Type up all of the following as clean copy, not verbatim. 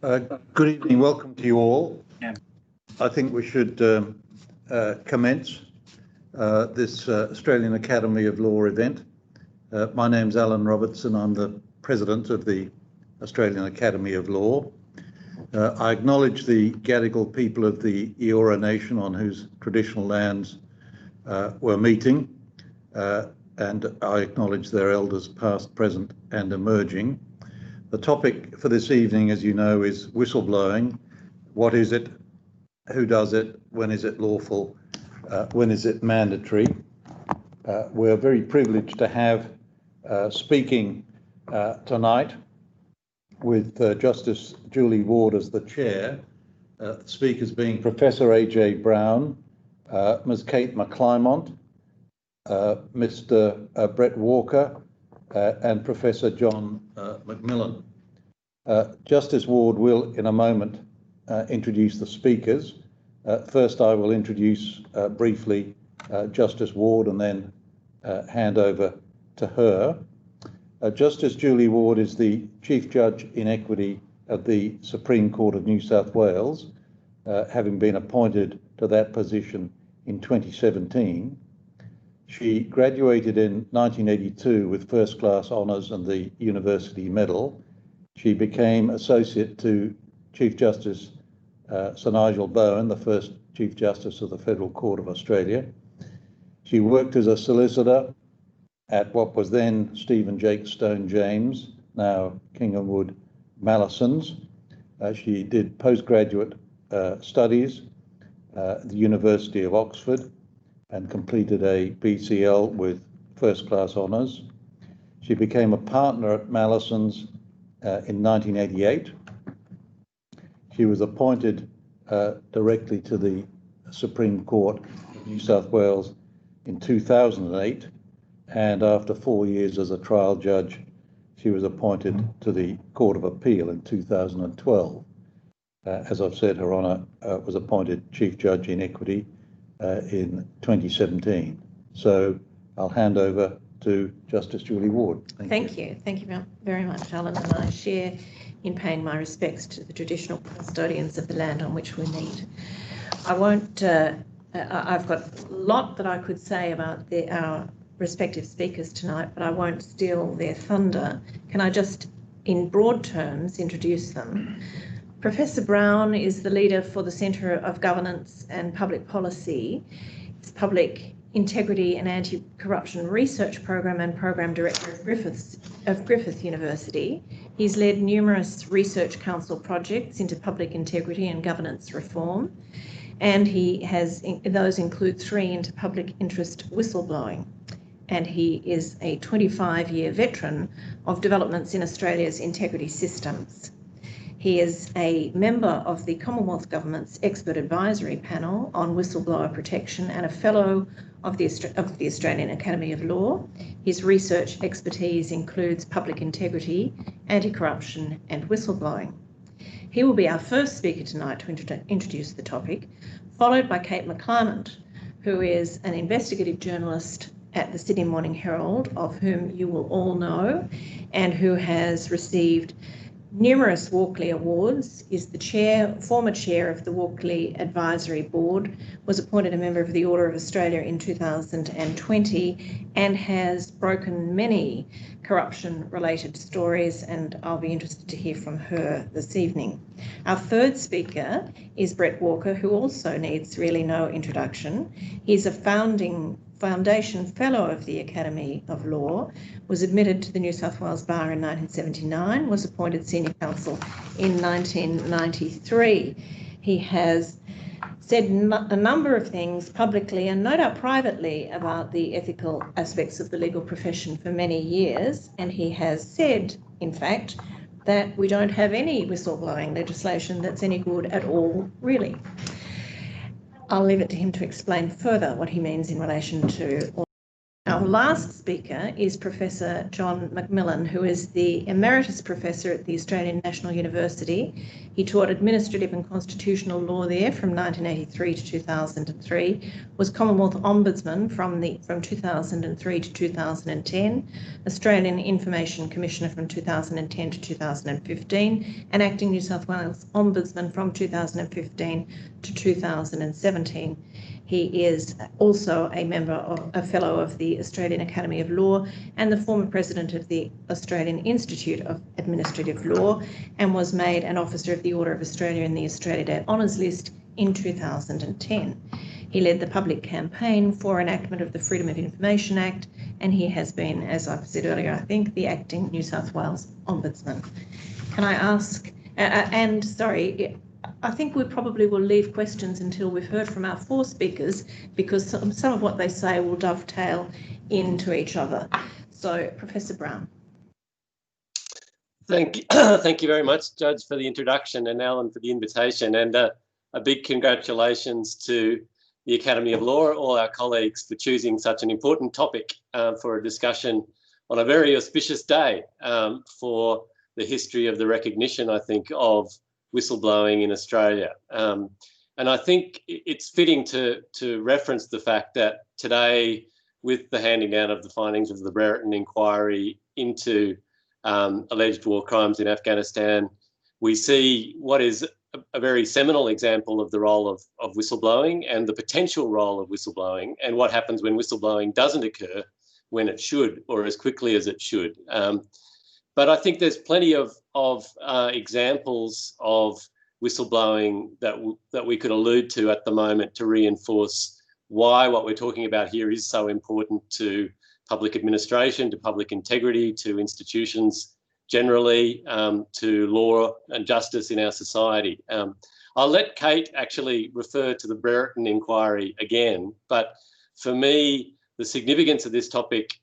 Good evening, welcome to you all. I think we should commence this Australian Academy of Law event. My name's Alan Robertson, I'm the President of the Australian Academy of Law. I acknowledge the Gadigal people of the Eora Nation on whose traditional lands we're meeting, and I acknowledge their elders past, present and emerging. The topic for this evening, as you know, is whistleblowing. What is it? Who does it? When is it lawful? When is it mandatory? We're very privileged to have speaking tonight with Justice Julie Ward as the chair, speakers being Professor A.J. Brown, Ms. Kate McClymont, Mr. Brett Walker, and Professor John Macmillan. Justice Ward will, in a moment, introduce the speakers. First, I will introduce briefly Justice Ward and then hand over to her. Justice Julie Ward is the Chief Judge in Equity of the Supreme Court of New South Wales, having been appointed to that position in 2017. She graduated in 1982 with first-class honours and the University Medal. She became Associate to Chief Justice Sir Nigel Bowen, the first Chief Justice of the Federal Court of Australia. She worked as a solicitor at what was then Stephen Jake Stone James, now King & Wood Mallisons. She did postgraduate studies at the University of Oxford and completed a BCL with first-class honours. She became a partner at Mallisons in 1988. She was appointed directly to the Supreme Court of New South Wales in 2008, and after 4 years as a trial judge, she was appointed to the Court of Appeal in 2012. As I've said, Her Honour was appointed Chief Judge in Equity in 2017. So I'll hand over to Justice Julie Ward. Thank you. Thank you very much, Alan, and I share in paying my respects to the traditional custodians of the land on which we meet. I've got a lot that I could say about our respective speakers tonight, but I won't steal their thunder. Can I just, in broad terms, introduce them? Professor Brown is the leader for the Centre of Governance and Public Policy, its Public Integrity and Anti-Corruption Research Program and Program Director of Griffith University. He's led numerous Research Council projects into public integrity and governance reform, and those include 3 into public interest whistleblowing. And he is a 25-year veteran of developments in Australia's integrity systems. He is a member of the Commonwealth Government's Expert Advisory Panel on Whistleblower Protection and a Fellow of the Australian Academy of Law. His research expertise includes public integrity, anti-corruption and whistleblowing. He will be our first speaker tonight to introduce the topic, followed by Kate McClymont, who is an investigative journalist at the Sydney Morning Herald, of whom you will all know, and who has received numerous Walkley Awards, is the former chair of the Walkley Advisory Board, was appointed a member of the Order of Australia in 2020, and has broken many corruption-related stories, and I'll be interested to hear from her this evening. Our third speaker is Brett Walker, who also needs really no introduction. He's a Foundation Fellow of the Academy of Law, was admitted to the New South Wales Bar in 1979, was appointed Senior Counsel in 1993. He has said a number of things publicly and no doubt privately about the ethical aspects of the legal profession for many years, and he has said, in fact, that we don't have any whistleblowing legislation that's any good at all, really. I'll leave it to him to explain further what he means in relation to all Our last speaker is Professor John Macmillan, who is the Emeritus Professor at the Australian National University. He taught administrative and constitutional law there from 1983 to 2003, was Commonwealth Ombudsman from 2003 to 2010, Australian Information Commissioner from 2010 to 2015, and Acting New South Wales Ombudsman from 2015 to 2017. He is also a fellow of the Australian Academy of Law and the former president of the Australian Institute of Administrative Law, and was made an Officer of the Order of Australia in the Australia Day Honours List in 2010. He led the public campaign for enactment of the Freedom of Information Act, and he has been, as I've said earlier, I think, the Acting New South Wales Ombudsman. Can I ask, I think we probably will leave questions until we've heard from our four speakers, because some of what they say will dovetail into each other. So, Professor Brown. Thank you very much, Judge, for the introduction, and Alan for the invitation, and a big congratulations to the Academy of Law, all our colleagues, for choosing such an important topic for a discussion on a very auspicious day for the history of the recognition, I think, of whistleblowing in Australia. And I think it's fitting to reference the fact that today, with the handing down of the findings of the Brereton inquiry into alleged war crimes in Afghanistan, we see what is a very seminal example of the role of whistleblowing and the potential role of whistleblowing, and what happens when whistleblowing doesn't occur when it should, or as quickly as it should. But I think there's plenty of examples of whistleblowing that we could allude to at the moment to reinforce why what we're talking about here is so important to public administration, to public integrity, to institutions generally, to law and justice in our society. I'll let Kate actually refer to the Brereton inquiry again, but for me, the significance of this topic,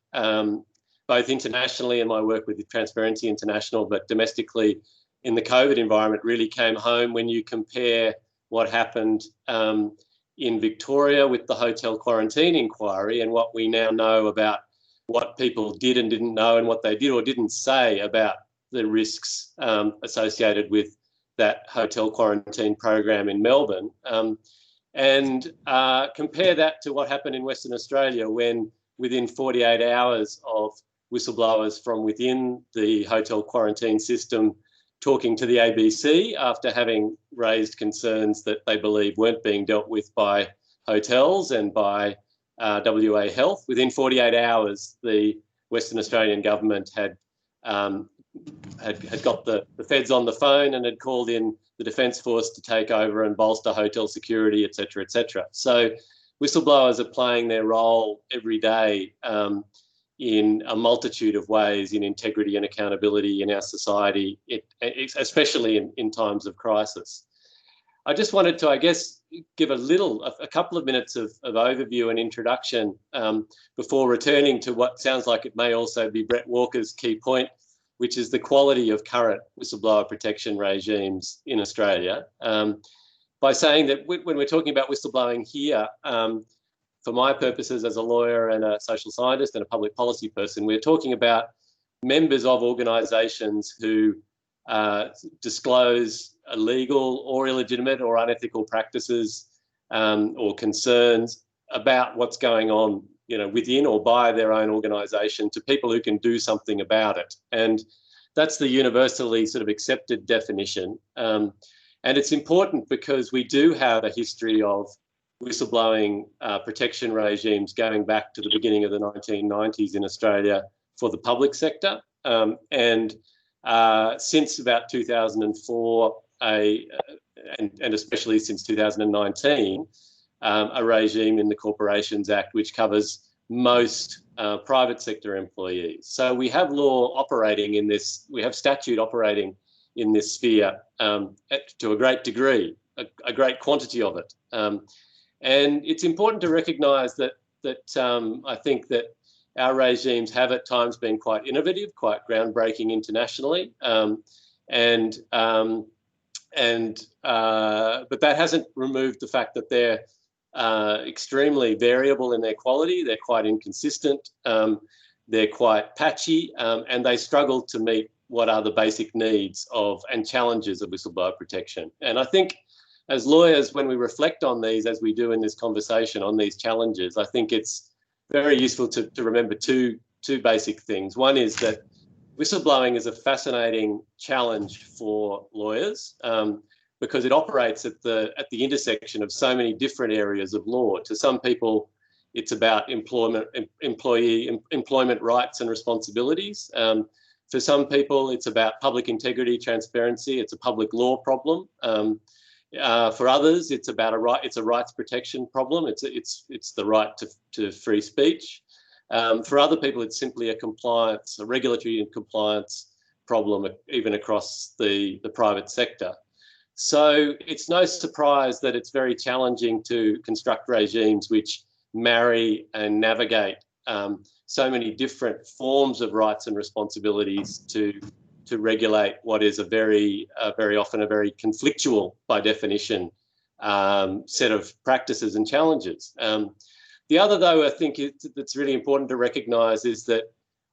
both internationally in my work with Transparency International, but domestically in the COVID environment, really came home when you compare what happened in Victoria with the hotel quarantine inquiry and what we now know about what people did and didn't know, and what they did or didn't say about the risks associated with that hotel quarantine program in Melbourne, and compare that to what happened in Western Australia when, within 48 hours of whistleblowers from within the hotel quarantine system talking to the ABC after having raised concerns that they believe weren't being dealt with by hotels and by WA Health, within 48 hours the Western Australian government had got the feds on the phone and had called in the Defence Force to take over and bolster hotel security, etc., etc. So whistleblowers are playing their role every day in a multitude of ways in integrity and accountability in our society, especially in times of crisis. I just wanted to, I guess, give a couple of minutes of overview and introduction before returning to what sounds like it may also be Brett Walker's key point, which is the quality of current whistleblower protection regimes in Australia. By saying that when we're talking about whistleblowing here, for my purposes as a lawyer and a social scientist and a public policy person, we're talking about members of organisations who disclose illegal or illegitimate or unethical practices or concerns about what's going on, within or by their own organisation to people who can do something about it. And that's the universally sort of accepted definition. And it's important because we do have a history of whistleblowing protection regimes going back to the beginning of the 1990s in Australia for the public sector. And since about 2004, and especially since 2019, a regime in the Corporations Act which covers most private sector employees. So we have law operating in this, we have statute operating in this sphere to a great degree, a great quantity of it. And it's important to recognise that I think that our regimes have at times been quite innovative, quite groundbreaking internationally, but that hasn't removed the fact that they're extremely variable in their quality. They're quite inconsistent. They're quite patchy, and they struggle to meet what are the basic needs of and challenges of whistleblower protection. And I think as lawyers, when we reflect on these, as we do in this conversation on these challenges, I think it's very useful to remember two basic things. One is that whistleblowing is a fascinating challenge for lawyers because it operates at the intersection of so many different areas of law. To some people, it's about employment rights and responsibilities. For some people, it's about public integrity, transparency. It's a public law problem. For others, it's about a rights protection problem. It's the right to free speech. For other people, it's simply a regulatory and compliance problem, even across the private sector. So it's no surprise that it's very challenging to construct regimes which marry and navigate so many different forms of rights and responsibilities to regulate what is very often a very conflictual, by definition, set of practices and challenges. The other, though, I think that's really important to recognise is that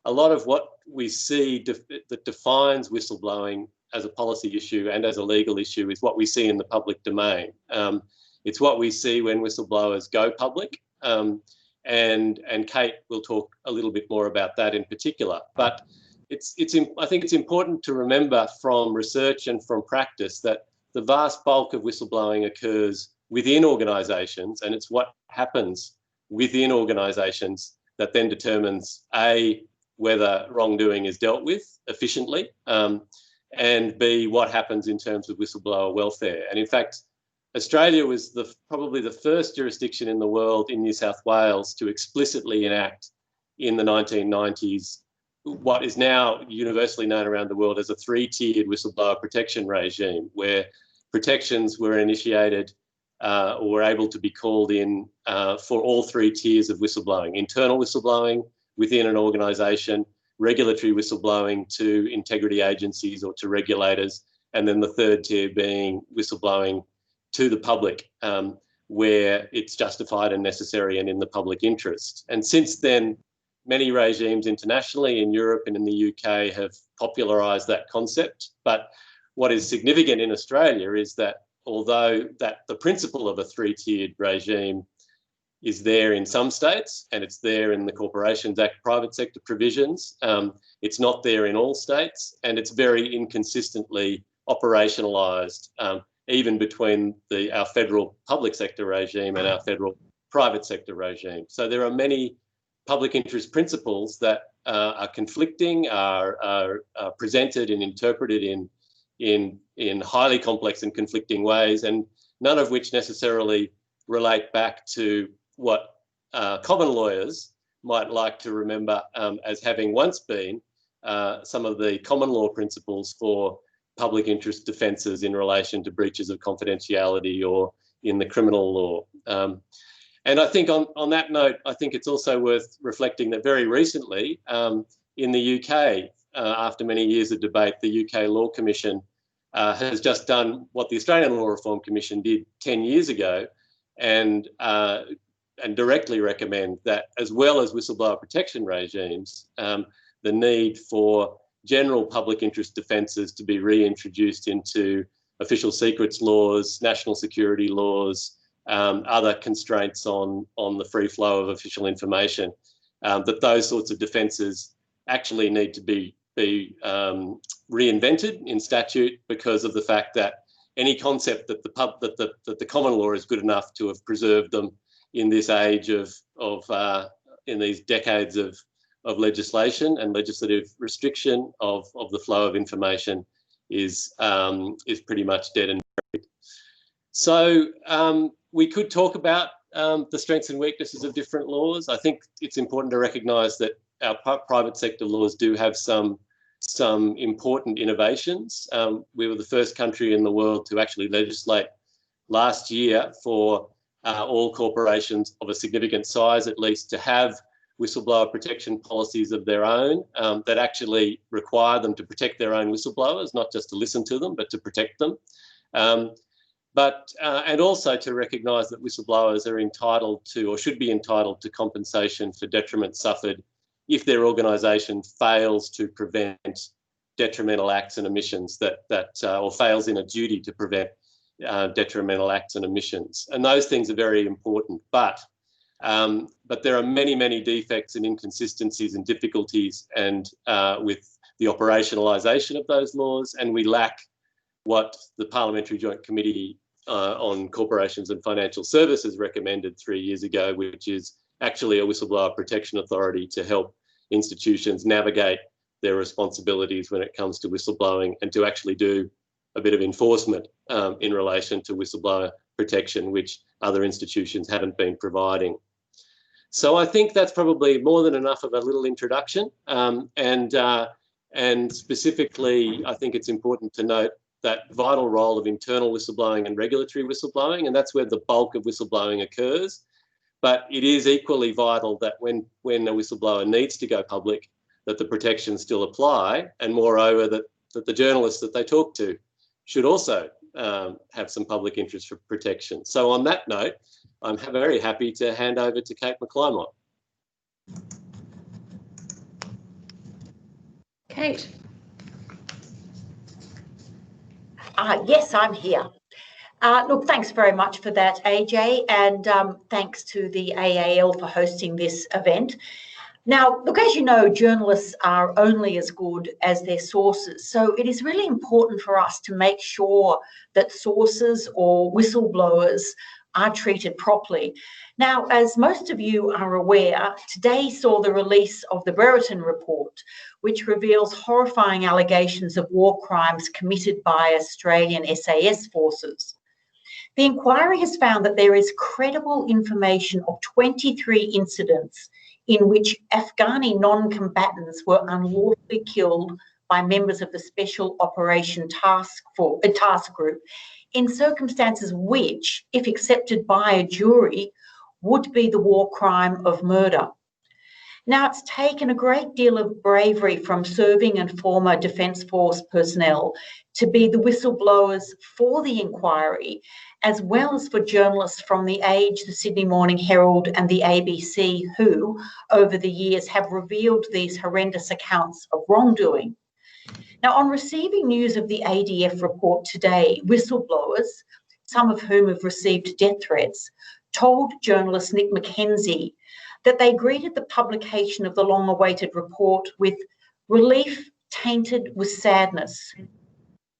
a lot of what we see that defines whistleblowing as a policy issue and as a legal issue is what we see in the public domain. It's what we see when whistleblowers go public. And Kate will talk a little bit more about that in particular. But I think it's important to remember from research and from practice that the vast bulk of whistleblowing occurs within organisations, and it's what happens within organisations that then determines A, whether wrongdoing is dealt with efficiently, and B, what happens in terms of whistleblower welfare. And in fact, Australia was probably the first jurisdiction in the world in New South Wales to explicitly enact in the 1990s what is now universally known around the world as a three-tiered whistleblower protection regime, where protections were initiated or were able to be called in for all three tiers of whistleblowing: internal whistleblowing within an organisation, regulatory whistleblowing to integrity agencies or to regulators, and then the third tier being whistleblowing to the public, where it's justified and necessary and in the public interest. And since then, many regimes internationally in Europe and in the UK have popularised that concept. But what is significant in Australia is that although the principle of a three-tiered regime is there in some states, and it's there in the Corporations Act private sector provisions, it's not there in all states, and it's very inconsistently operationalised, even between our federal public sector regime and our federal private sector regime. So there are many public interest principles that are conflicting, are presented and interpreted in highly complex and conflicting ways, and none of which necessarily relate back to what common lawyers might like to remember as having once been some of the common law principles for public interest defences in relation to breaches of confidentiality or in the criminal law. And I think on that note, I think it's also worth reflecting that very recently in the UK, after many years of debate, the UK Law Commission has just done what the Australian Law Reform Commission did 10 years ago, and directly recommend that, as well as whistleblower protection regimes, the need for general public interest defences to be reintroduced into official secrets laws, national security laws, other constraints on the free flow of official information, that those sorts of defences actually need to be reinvented in statute, because of the fact that any concept that the common law is good enough to have preserved them in this age in these decades of legislation and legislative restriction of the flow of information is pretty much dead and buried. So we could talk about the strengths and weaknesses of different laws. I think it's important to recognise that our private sector laws do have some important innovations. We were the first country in the world to actually legislate last year for all corporations of a significant size, at least, to have whistleblower protection policies of their own that actually require them to protect their own whistleblowers, not just to listen to them, but to protect them. and also to recognise that whistleblowers are entitled to, or should be entitled to, compensation for detriment suffered if their organisation fails to prevent detrimental acts and omissions or fails in a duty to prevent detrimental acts and omissions. And those things are very important. But there are many, many defects and inconsistencies and difficulties and with the operationalisation of those laws, and we lack what the Parliamentary Joint Committee on Corporations and Financial Services recommended 3 years ago, which is actually a whistleblower protection authority to help institutions navigate their responsibilities when it comes to whistleblowing and to actually do a bit of enforcement in relation to whistleblower protection, which other institutions haven't been providing. So I think that's probably more than enough of a little introduction. And specifically, I think it's important to note that vital role of internal whistleblowing and regulatory whistleblowing, and that's where the bulk of whistleblowing occurs. But it is equally vital that when a whistleblower needs to go public, that the protections still apply, and moreover, that the journalists that they talk to should also have some public interest for protection. So on that note, I'm very happy to hand over to Kate McClymont. Kate. Yes, I'm here. Look, thanks very much for that, AJ, and thanks to the AAL for hosting this event. Now, look, as you know, journalists are only as good as their sources. So it is really important for us to make sure that sources or whistleblowers are treated properly. Now, as most of you are aware, today saw the release of the Brereton report, which reveals horrifying allegations of war crimes committed by Australian SAS forces. The inquiry has found that there is credible information of 23 incidents in which Afghani non-combatants were unlawfully killed by members of the Special Operation Task Group in circumstances which, if accepted by a jury, would be the war crime of murder. Now, it's taken a great deal of bravery from serving and former Defence Force personnel to be the whistleblowers for the inquiry, as well as for journalists from The Age, the Sydney Morning Herald and the ABC who, over the years, have revealed these horrendous accounts of wrongdoing. Now, on receiving news of the ADF report today, whistleblowers, some of whom have received death threats, told journalist Nick Mackenzie that they greeted the publication of the long-awaited report with relief tainted with sadness.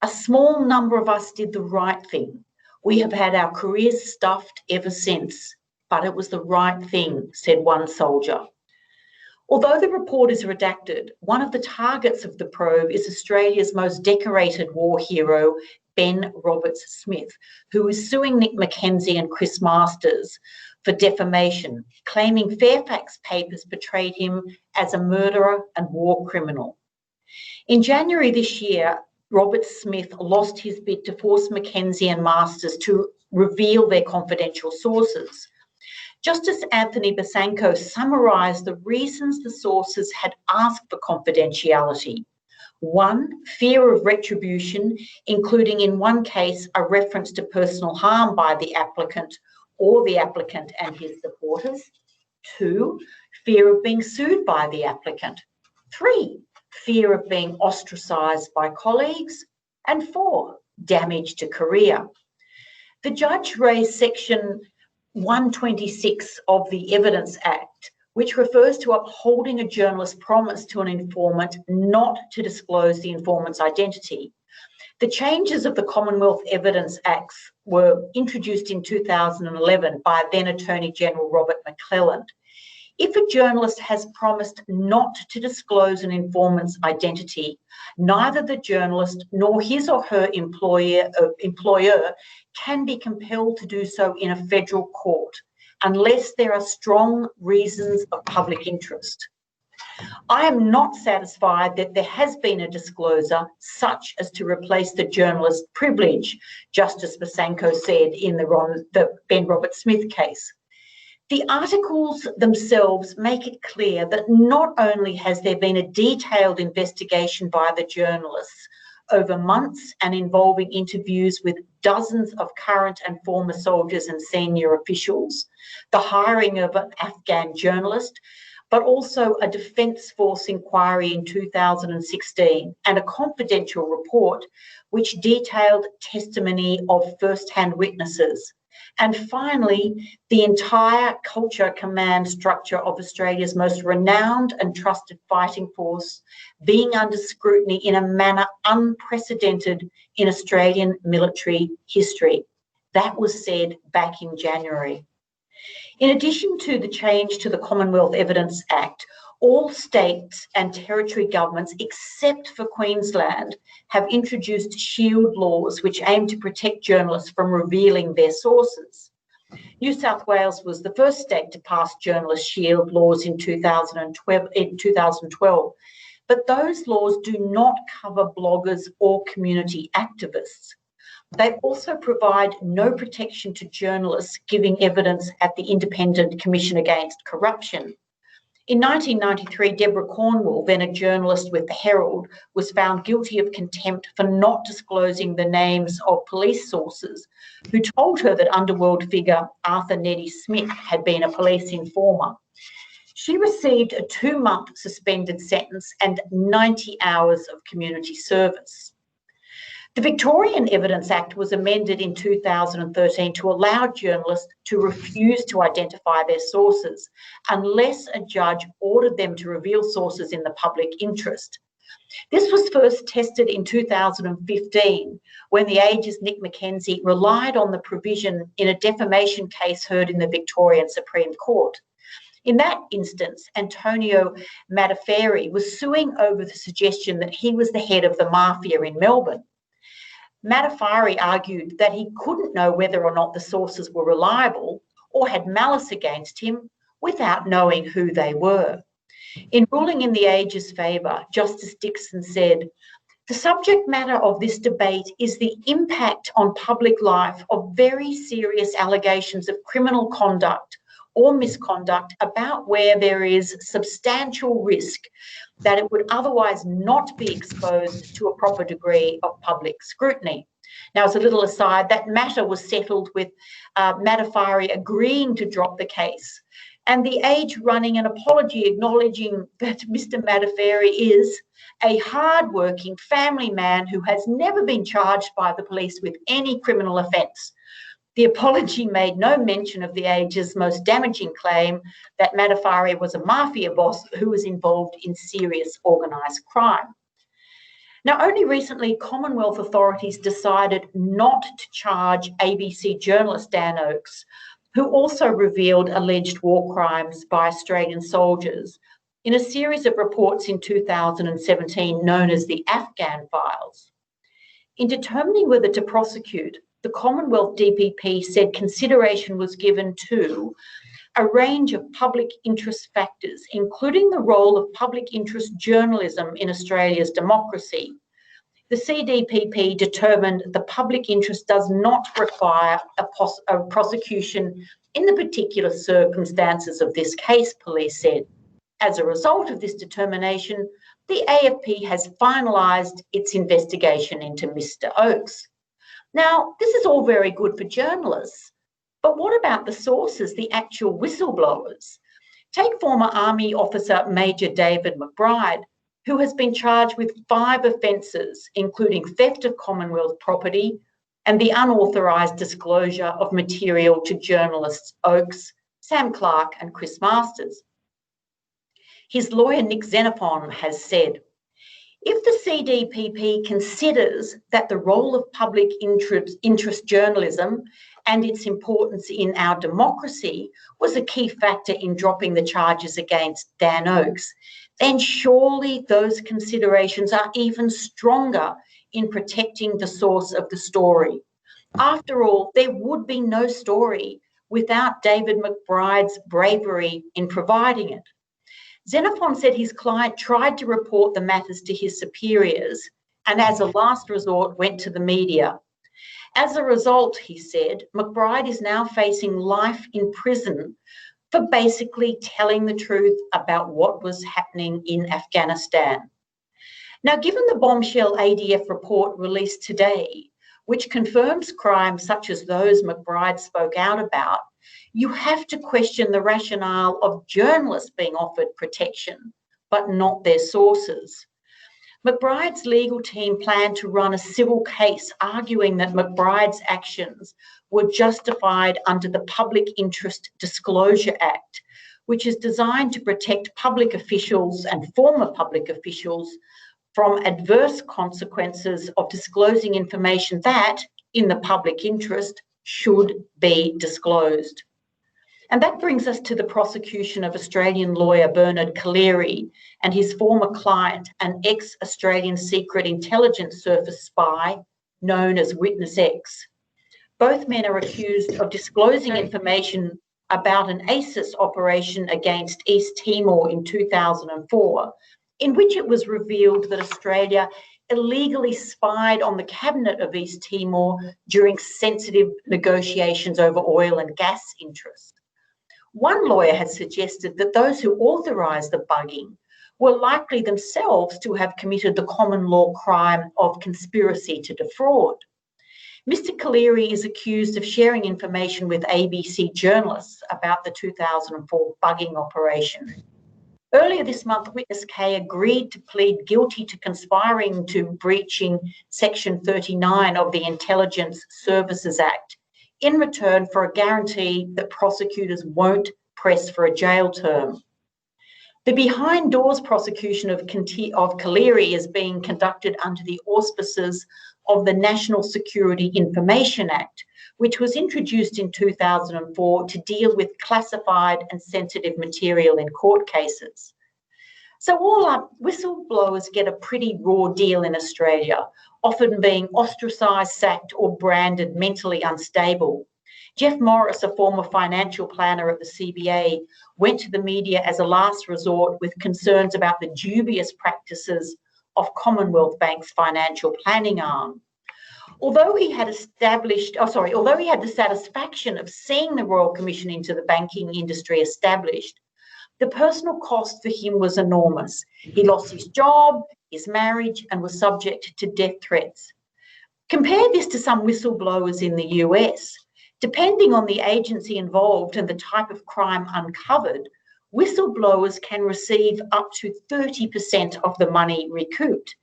A small number of us did the right thing. We have had our careers stuffed ever since, but it was the right thing, said one soldier. Although the report is redacted, one of the targets of the probe is Australia's most decorated war hero, Ben Roberts-Smith, who is suing Nick Mackenzie and Chris Masters for defamation, claiming Fairfax papers portrayed him as a murderer and war criminal. In January this year, Roberts-Smith lost his bid to force Mackenzie and Masters to reveal their confidential sources. Justice Anthony Basanko summarised the reasons the sources had asked for confidentiality. 1, fear of retribution, including in one case a reference to personal harm by the applicant or the applicant and his supporters. 2, fear of being sued by the applicant. 3, fear of being ostracised by colleagues. And 4, damage to career. The judge raised section 126 of the Evidence Act, which refers to upholding a journalist's promise to an informant not to disclose the informant's identity. The changes of the Commonwealth Evidence Acts were introduced in 2011 by then Attorney General Robert McClelland. If a journalist has promised not to disclose an informant's identity, neither the journalist nor his or her employer can be compelled to do so in a federal court unless there are strong reasons of public interest. I am not satisfied that there has been a disclosure such as to replace the journalist's privilege, Justice Basanko said in the Ben Roberts-Smith case. The articles themselves make it clear that not only has there been a detailed investigation by the journalists over months and involving interviews with dozens of current and former soldiers and senior officials, the hiring of an Afghan journalist, but also a Defence Force inquiry in 2016 and a confidential report which detailed testimony of first-hand witnesses. And finally, the entire culture command structure of Australia's most renowned and trusted fighting force being under scrutiny in a manner unprecedented in Australian military history. That was said back in January. In addition to the change to the Commonwealth Evidence Act, all states and territory governments, except for Queensland, have introduced shield laws which aim to protect journalists from revealing their sources. New South Wales was the first state to pass journalist shield laws in 2012, but those laws do not cover bloggers or community activists. They also provide no protection to journalists giving evidence at the Independent Commission Against Corruption. In 1993, Deborah Cornwall, then a journalist with the Herald, was found guilty of contempt for not disclosing the names of police sources who told her that underworld figure Arthur Neddy Smith had been a police informer. She received a 2-month suspended sentence and 90 hours of community service. The Victorian Evidence Act was amended in 2013 to allow journalists to refuse to identify their sources unless a judge ordered them to reveal sources in the public interest. This was first tested in 2015 when The Age's Nick Mackenzie relied on the provision in a defamation case heard in the Victorian Supreme Court. In that instance, Antonio Mataferi was suing over the suggestion that he was the head of the mafia in Melbourne. Matafari argued that he couldn't know whether or not the sources were reliable or had malice against him without knowing who they were. In ruling in The Age's favour, Justice Dixon said, "The subject matter of this debate is the impact on public life of very serious allegations of criminal conduct or misconduct about where there is substantial risk that it would otherwise not be exposed to a proper degree of public scrutiny." Now, as a little aside, that matter was settled with Matafari agreeing to drop the case, and The Age running an apology acknowledging that Mr. Matafari is a hard-working family man who has never been charged by the police with any criminal offence. The apology made no mention of The Age's most damaging claim that Matafari was a mafia boss who was involved in serious organised crime. Now, only recently, Commonwealth authorities decided not to charge ABC journalist Dan Oakes, who also revealed alleged war crimes by Australian soldiers in a series of reports in 2017 known as the Afghan Files. In determining whether to prosecute, the Commonwealth DPP said consideration was given to a range of public interest factors, including the role of public interest journalism in Australia's democracy. The CDPP determined the public interest does not require a prosecution in the particular circumstances of this case, police said. As a result of this determination, the AFP has finalised its investigation into Mr. Oakes. Now, this is all very good for journalists, but what about the sources, the actual whistleblowers? Take former Army officer Major David McBride, who has been charged with 5 offences, including theft of Commonwealth property and the unauthorised disclosure of material to journalists Oakes, Sam Clark and Chris Masters. His lawyer Nick Xenophon has said, "If the CDPP considers that the role of public interest journalism and its importance in our democracy was a key factor in dropping the charges against Dan Oakes, then surely those considerations are even stronger in protecting the source of the story. After all, there would be no story without David McBride's bravery in providing it." Xenophon said his client tried to report the matters to his superiors and as a last resort went to the media. As a result, he said, McBride is now facing life in prison for basically telling the truth about what was happening in Afghanistan. Now, given the bombshell ADF report released today, which confirms crimes such as those McBride spoke out about, you have to question the rationale of journalists being offered protection, but not their sources. McBride's legal team planned to run a civil case arguing that McBride's actions were justified under the Public Interest Disclosure Act, which is designed to protect public officials and former public officials from adverse consequences of disclosing information that, in the public interest, should be disclosed. And that brings us to the prosecution of Australian lawyer Bernard Collaery and his former client, an ex-Australian Secret Intelligence Service spy known as Witness X. Both men are accused of disclosing information about an ASIS operation against East Timor in 2004, in which it was revealed that Australia illegally spied on the cabinet of East Timor during sensitive negotiations over oil and gas interests. One lawyer had suggested that those who authorised the bugging were likely themselves to have committed the common law crime of conspiracy to defraud. Mr. Collaery is accused of sharing information with ABC journalists about the 2004 bugging operation. Earlier this month, Witness K agreed to plead guilty to conspiring to breaching Section 39 of the Intelligence Services Act in return for a guarantee that prosecutors won't press for a jail term. The behind-doors prosecution of Collaery is being conducted under the auspices of the National Security Information Act, which was introduced in 2004 to deal with classified and sensitive material in court cases. So all up, whistleblowers get a pretty raw deal in Australia, often being ostracised, sacked or branded mentally unstable. Jeff Morris, a former financial planner at the CBA, went to the media as a last resort with concerns about the dubious practices of Commonwealth Bank's financial planning arm. Although he had the satisfaction of seeing the Royal Commission into the banking industry established, the personal cost for him was enormous. He lost his job, his marriage, and was subject to death threats. Compare this to some whistleblowers in the US. Depending on the agency involved and the type of crime uncovered, whistleblowers can receive up to 30% of the money recouped.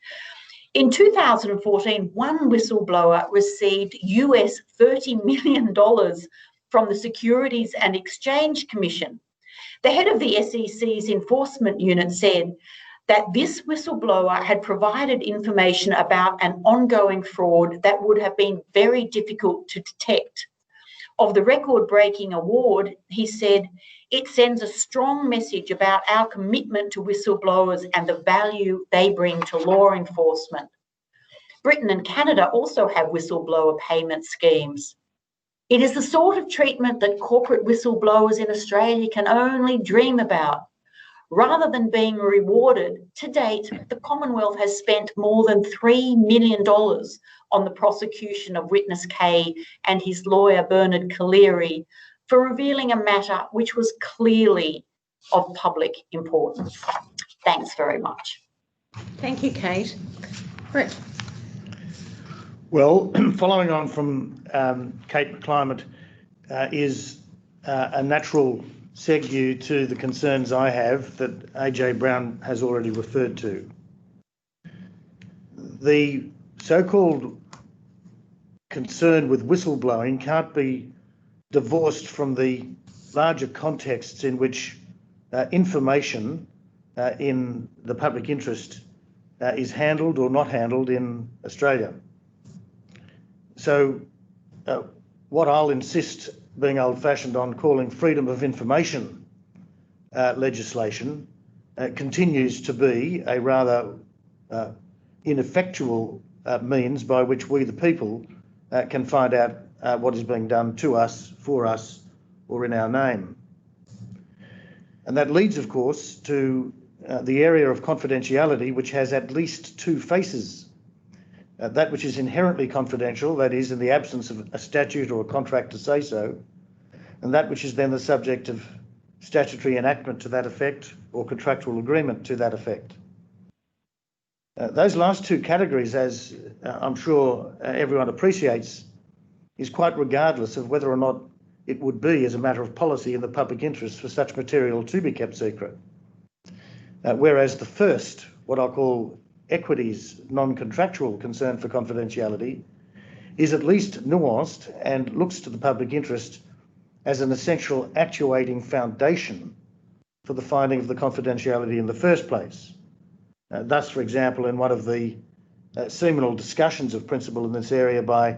In 2014, one whistleblower received US $30 million from the Securities and Exchange Commission. The head of the SEC's enforcement unit said that this whistleblower had provided information about an ongoing fraud that would have been very difficult to detect. Of the record-breaking award, he said, "It sends a strong message about our commitment to whistleblowers and the value they bring to law enforcement." Britain and Canada also have whistleblower payment schemes. It is the sort of treatment that corporate whistleblowers in Australia can only dream about. Rather than being rewarded, to date, the Commonwealth has spent more than $3 million on the prosecution of Witness K and his lawyer Bernard Collaery for revealing a matter which was clearly of public importance. Thanks very much. Thank you, Kate. Brett. Well, following on from Kate McClimate is a natural segue to the concerns I have that AJ Brown has already referred to. The so-called concern with whistleblowing can't be divorced from the larger contexts in which information in the public interest is handled or not handled in Australia. So what I'll insist, being old-fashioned, on calling freedom of information legislation continues to be a rather ineffectual means by which we, the people, can find out what is being done to us, for us, or in our name. And that leads, of course, to the area of confidentiality, which has at least two faces. That which is inherently confidential, that is, in the absence of a statute or a contract to say so, and that which is then the subject of statutory enactment to that effect or contractual agreement to that effect. Those last two categories, as I'm sure everyone appreciates, is quite regardless of whether or not it would be, as a matter of policy, in the public interest for such material to be kept secret. Whereas the first, what I'll call equities non-contractual concern for confidentiality, is at least nuanced and looks to the public interest as an essential actuating foundation for the finding of the confidentiality in the first place. Thus, for example, in one of the seminal discussions of principle in this area by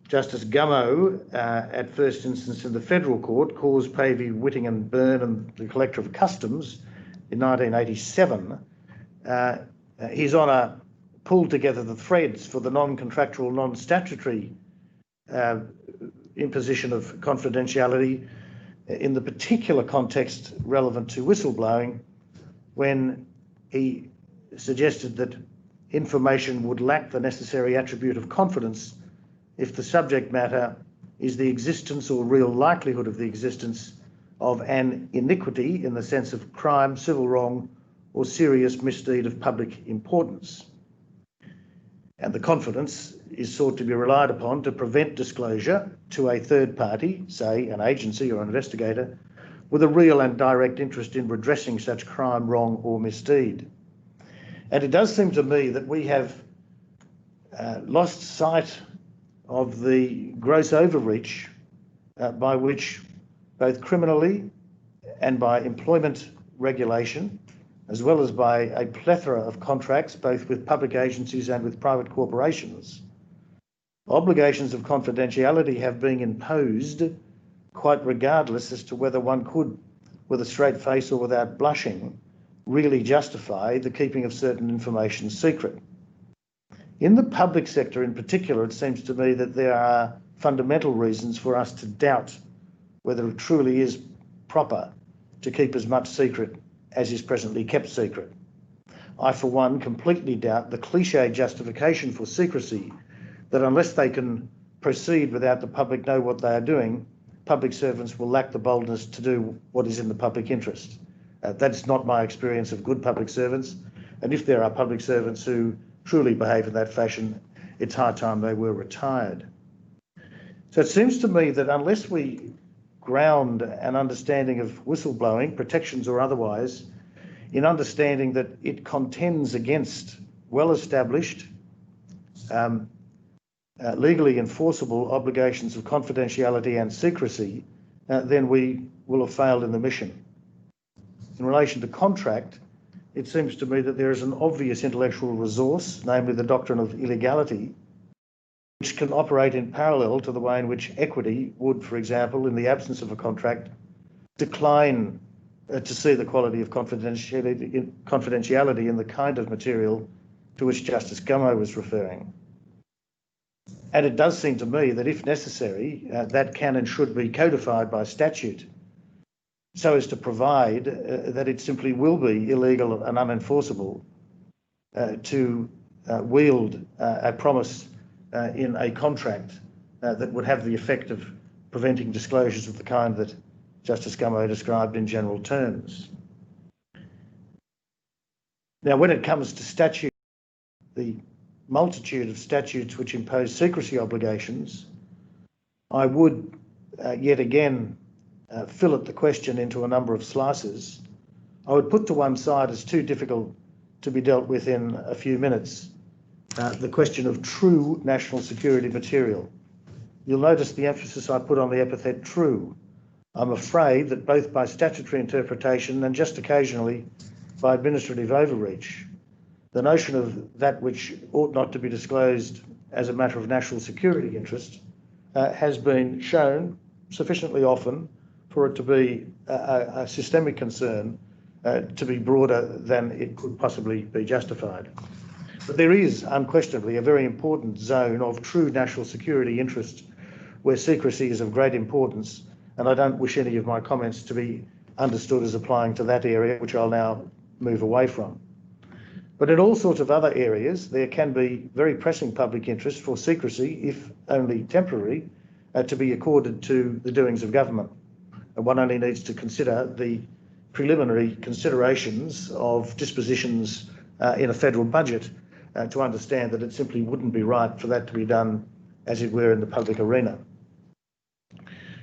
Justice Gummow at first instance in the Federal Court, Cause, Pavey, Whitting and Byrne and the Collector of Customs in 1987, His Honour pulled together the threads for the non-contractual, non-statutory imposition of confidentiality in the particular context relevant to whistleblowing, when he suggested that information would lack the necessary attribute of confidence if the subject matter is the existence or real likelihood of the existence of an iniquity in the sense of crime, civil wrong, or serious misdeed of public importance. And the confidence is sought to be relied upon to prevent disclosure to a third party, say an agency or an investigator, with a real and direct interest in redressing such crime, wrong, or misdeed. And it does seem to me that we have lost sight of the gross overreach by which, both criminally and by employment regulation, as well as by a plethora of contracts, both with public agencies and with private corporations, obligations of confidentiality have been imposed quite regardless as to whether one could, with a straight face or without blushing, really justify the keeping of certain information secret. In the public sector in particular, it seems to me that there are fundamental reasons for us to doubt whether it truly is proper to keep as much secret as is presently kept secret. I, for one, completely doubt the cliché justification for secrecy that unless they can proceed without the public know what they are doing, public servants will lack the boldness to do what is in the public interest. That's not my experience of good public servants, and if there are public servants who truly behave in that fashion, it's high time they were retired. So it seems to me that unless we ground an understanding of whistleblowing, protections or otherwise, in understanding that it contends against well-established, legally enforceable obligations of confidentiality and secrecy, then we will have failed in the mission. In relation to contract, it seems to me that there is an obvious intellectual resource, namely the doctrine of illegality, which can operate in parallel to the way in which equity would, for example, in the absence of a contract, decline to see the quality of confidentiality in the kind of material to which Justice Gummow was referring. And it does seem to me that if necessary, that can and should be codified by statute so as to provide that it simply will be illegal and unenforceable to wield a promise in a contract that would have the effect of preventing disclosures of the kind that Justice Gummow described in general terms. Now, when it comes to statute, the multitude of statutes which impose secrecy obligations, I would yet again fillet the question into a number of slices. I would put to one side as too difficult to be dealt with in a few minutes the question of true national security material. You'll notice the emphasis I put on the epithet true. I'm afraid that both by statutory interpretation and just occasionally by administrative overreach, the notion of that which ought not to be disclosed as a matter of national security interest has been shown sufficiently often for it to be a systemic concern to be broader than it could possibly be justified. But there is unquestionably a very important zone of true national security interest where secrecy is of great importance, and I don't wish any of my comments to be understood as applying to that area, which I'll now move away from. But in all sorts of other areas, there can be very pressing public interest for secrecy, if only temporary, to be accorded to the doings of government. And one only needs to consider the preliminary considerations of dispositions in a federal budget to understand that it simply wouldn't be right for that to be done, as it were, in the public arena.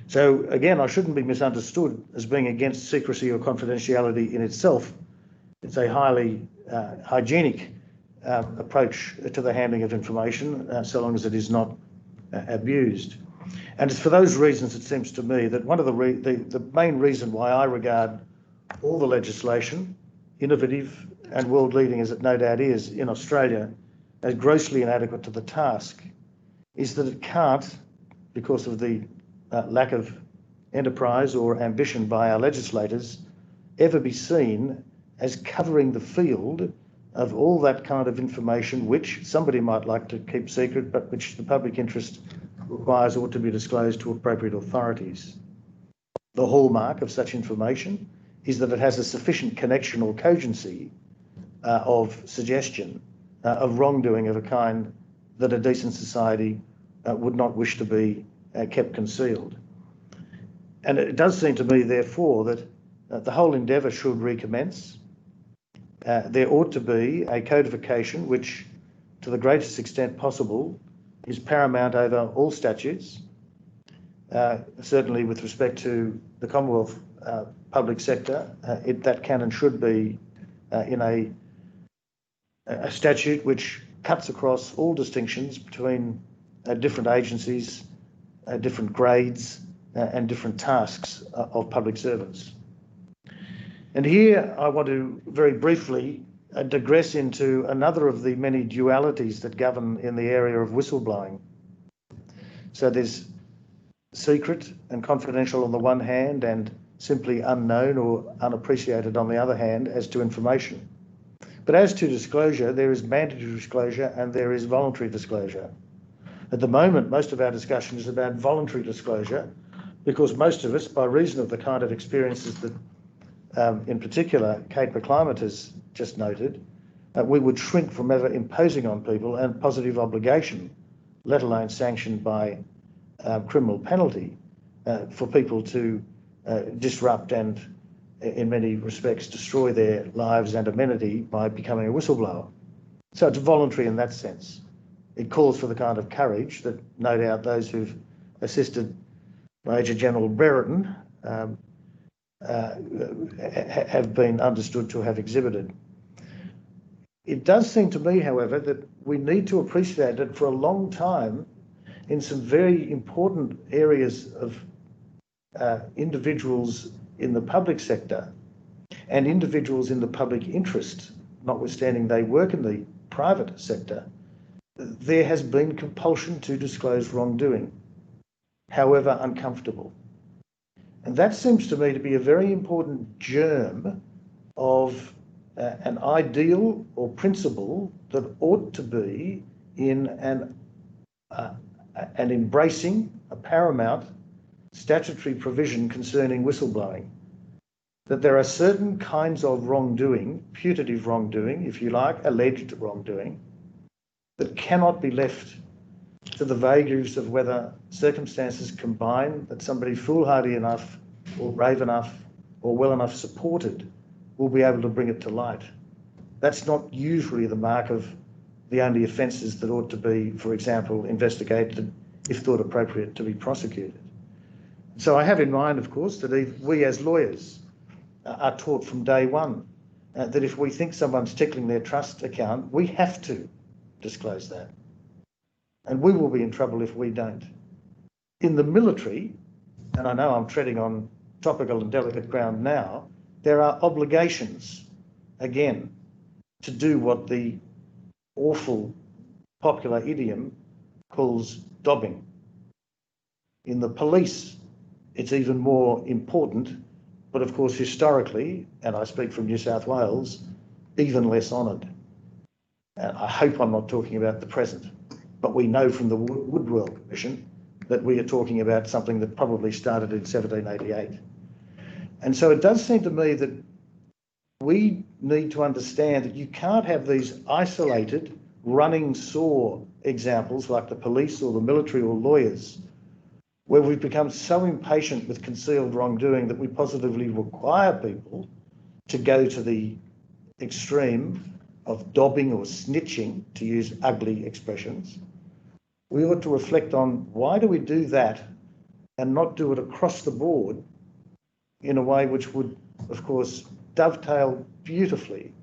So again, I shouldn't be misunderstood as being against secrecy or confidentiality in itself. It's a highly hygienic approach to the handling of information, so long as it is not abused. And it's for those reasons, it seems to me, that one of the main reason why I regard all the legislation, innovative and world-leading as it no doubt is in Australia, as grossly inadequate to the task, is that it can't, because of the lack of enterprise or ambition by our legislators, ever be seen as covering the field of all that kind of information which somebody might like to keep secret, but which the public interest requires ought to be disclosed to appropriate authorities. The hallmark of such information is that it has a sufficient connection or cogency of suggestion of wrongdoing of a kind that a decent society would not wish to be kept concealed. And it does seem to me, therefore, that the whole endeavour should recommence. There ought to be a codification which, to the greatest extent possible, is paramount over all statutes, certainly with respect to the Commonwealth public sector. That can and should be in a statute which cuts across all distinctions between different agencies, different grades and different tasks of public servants. And here I want to very briefly digress into another of the many dualities that govern in the area of whistleblowing. So there's secret and confidential on the one hand, and simply unknown or unappreciated on the other hand as to information. But as to disclosure, there is mandatory disclosure and there is voluntary disclosure. At the moment, most of our discussion is about voluntary disclosure, because most of us, by reason of the kind of experiences that in particular Kate McClimate has just noted, we would shrink from ever imposing on people a positive obligation, let alone sanctioned by criminal penalty, for people to disrupt and, in many respects, destroy their lives and amenity by becoming a whistleblower. So it's voluntary in that sense. It calls for the kind of courage that no doubt those who've assisted Major General Brereton have been understood to have exhibited. It does seem to me, however, that we need to appreciate that for a long time, in some very important areas of individuals in the public sector and individuals in the public interest, notwithstanding they work in the private sector, there has been compulsion to disclose wrongdoing, however uncomfortable. And that seems to me to be a very important germ of an ideal or principle that ought to be in an embracing, a paramount statutory provision concerning whistleblowing. That there are certain kinds of wrongdoing, putative wrongdoing, if you like, alleged wrongdoing, that cannot be left to the vagaries of whether circumstances combine that somebody foolhardy enough or brave enough or well enough supported will be able to bring it to light. That's not usually the mark of the only offences that ought to be, for example, investigated, if thought appropriate, to be prosecuted. So I have in mind, of course, that we as lawyers are taught from day one that if we think someone's tickling their trust account, we have to disclose that. And we will be in trouble if we don't. In the military, and I know I'm treading on topical and delicate ground now, there are obligations, again, to do what the awful popular idiom calls dobbing. In the police, it's even more important, but of course historically, and I speak from New South Wales, even less honoured. And I hope I'm not talking about the present, but we know from the Woodwell Commission that we are talking about something that probably started in 1788. And so it does seem to me that we need to understand that you can't have these isolated running saw examples like the police or the military or lawyers, where we've become so impatient with concealed wrongdoing that we positively require people to go to the extreme dobbing or snitching, to use ugly expressions, we ought to reflect on why do we do that and not do it across the board in a way which would, of course, dovetail beautifully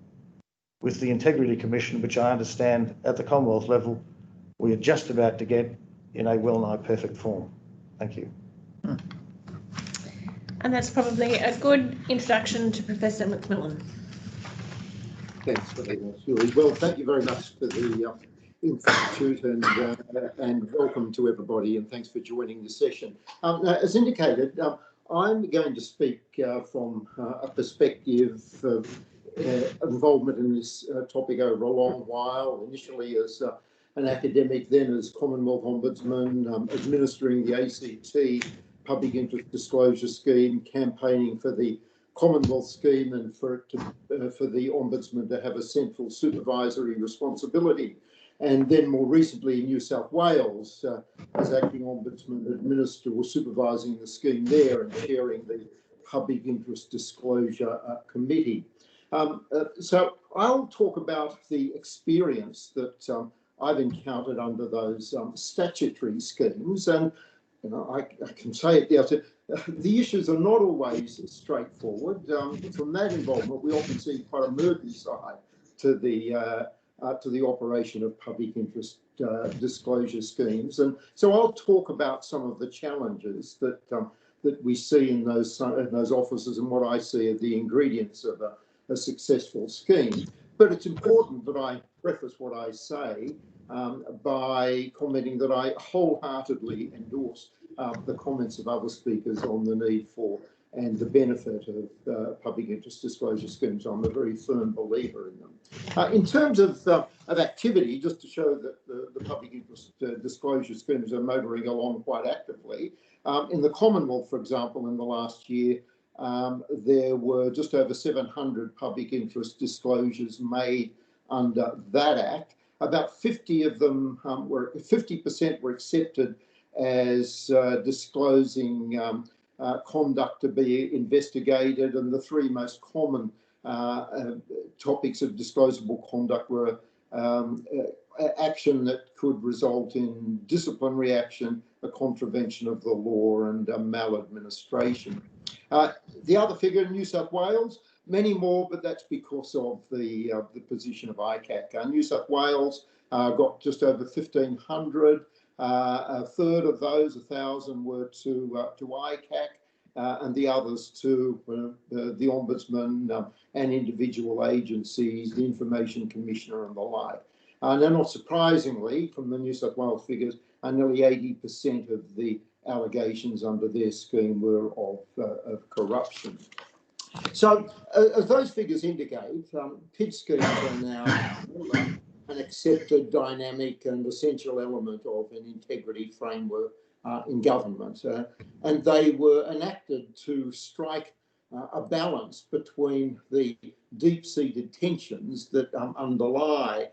with the Integrity Commission, which I understand at the Commonwealth level we are just about to get in a well-nigh perfect form. Thank you. And that's probably a good introduction to Professor McMillan. Thanks very much, Julie. Well, thank you very much for the institute and welcome to everybody, and thanks for joining the session. As indicated, I'm going to speak from a perspective of involvement in this topic over a long while, initially as an academic, then as Commonwealth Ombudsman, administering the ACT Public Interest Disclosure Scheme, campaigning for the Commonwealth scheme and for the Ombudsman to have a central supervisory responsibility. And then more recently in New South Wales, as acting Ombudsman, administer or supervising the scheme there and chairing the Public Interest Disclosure Committee. So I'll talk about the experience that I've encountered under those statutory schemes. And you know, I can say at the outset, the issues are not always straightforward. From that involvement, we often see quite a murky side to the operation of public interest disclosure schemes. And so I'll talk about some of the challenges that that we see in those offices and what I see are the ingredients of a successful scheme. But it's important that I preface what I say by commenting that I wholeheartedly endorse the comments of other speakers on the need for and the benefit of public interest disclosure schemes. I'm a very firm believer in them. In terms of activity, just to show that the public interest disclosure schemes are motoring along quite actively, in the Commonwealth, for example, in the last year, there were just over 700 public interest disclosures made under that Act. About 50 of them 50% were accepted as disclosing conduct to be investigated, and the three most common topics of disclosable conduct were action that could result in disciplinary action, a contravention of the law, and maladministration. The other figure in New South Wales, many more, but that's because of the position of ICAC. New South Wales got just over 1,500. A third of those, 1,000, were to ICAC, and the others to the Ombudsman and individual agencies, the Information Commissioner and the like. Now, not surprisingly, from the New South Wales figures, nearly 80% of the allegations under their scheme were of corruption. So, as those figures indicate, PID schemes are now an accepted, dynamic and essential element of an integrity framework in government. And they were enacted to strike a balance between the deep-seated tensions that underlie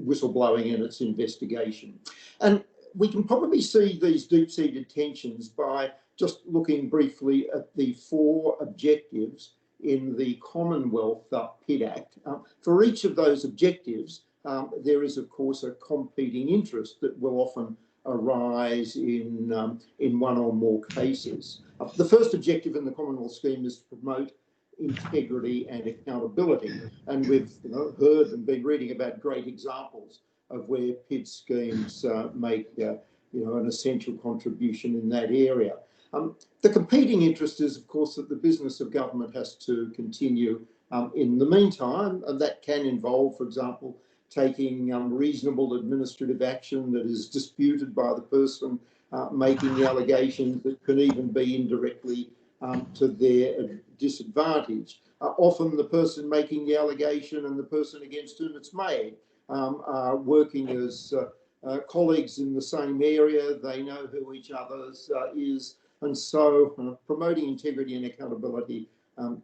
whistleblowing and its investigation. And we can probably see these deep-seated tensions by just looking briefly at the four objectives in the Commonwealth PID Act. For each of those objectives, there is, of course, a competing interest that will often arise in one or more cases. The first objective in the Commonwealth scheme is to promote integrity and accountability, and we've heard and been reading about great examples of where PID schemes make an essential contribution in that area. The competing interest is, of course, that the business of government has to continue in the meantime, and that can involve, for example, taking reasonable administrative action that is disputed by the person making the allegations, that can even be indirectly to their disadvantage. Often the person making the allegation and the person against whom it's made are working as colleagues in the same area. They know who each other's is, and so promoting integrity and accountability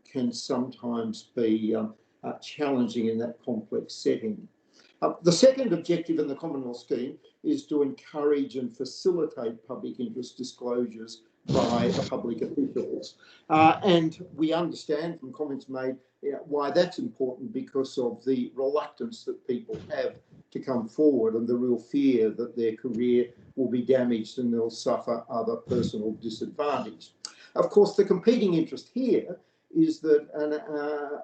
can sometimes be challenging in that complex setting. The second objective in the Commonwealth scheme is to encourage and facilitate public interest disclosures by the public officials. And we understand from comments made why that's important, because of the reluctance that people have to come forward and the real fear that their career will be damaged and they'll suffer other personal disadvantage. Of course, the competing interest here is that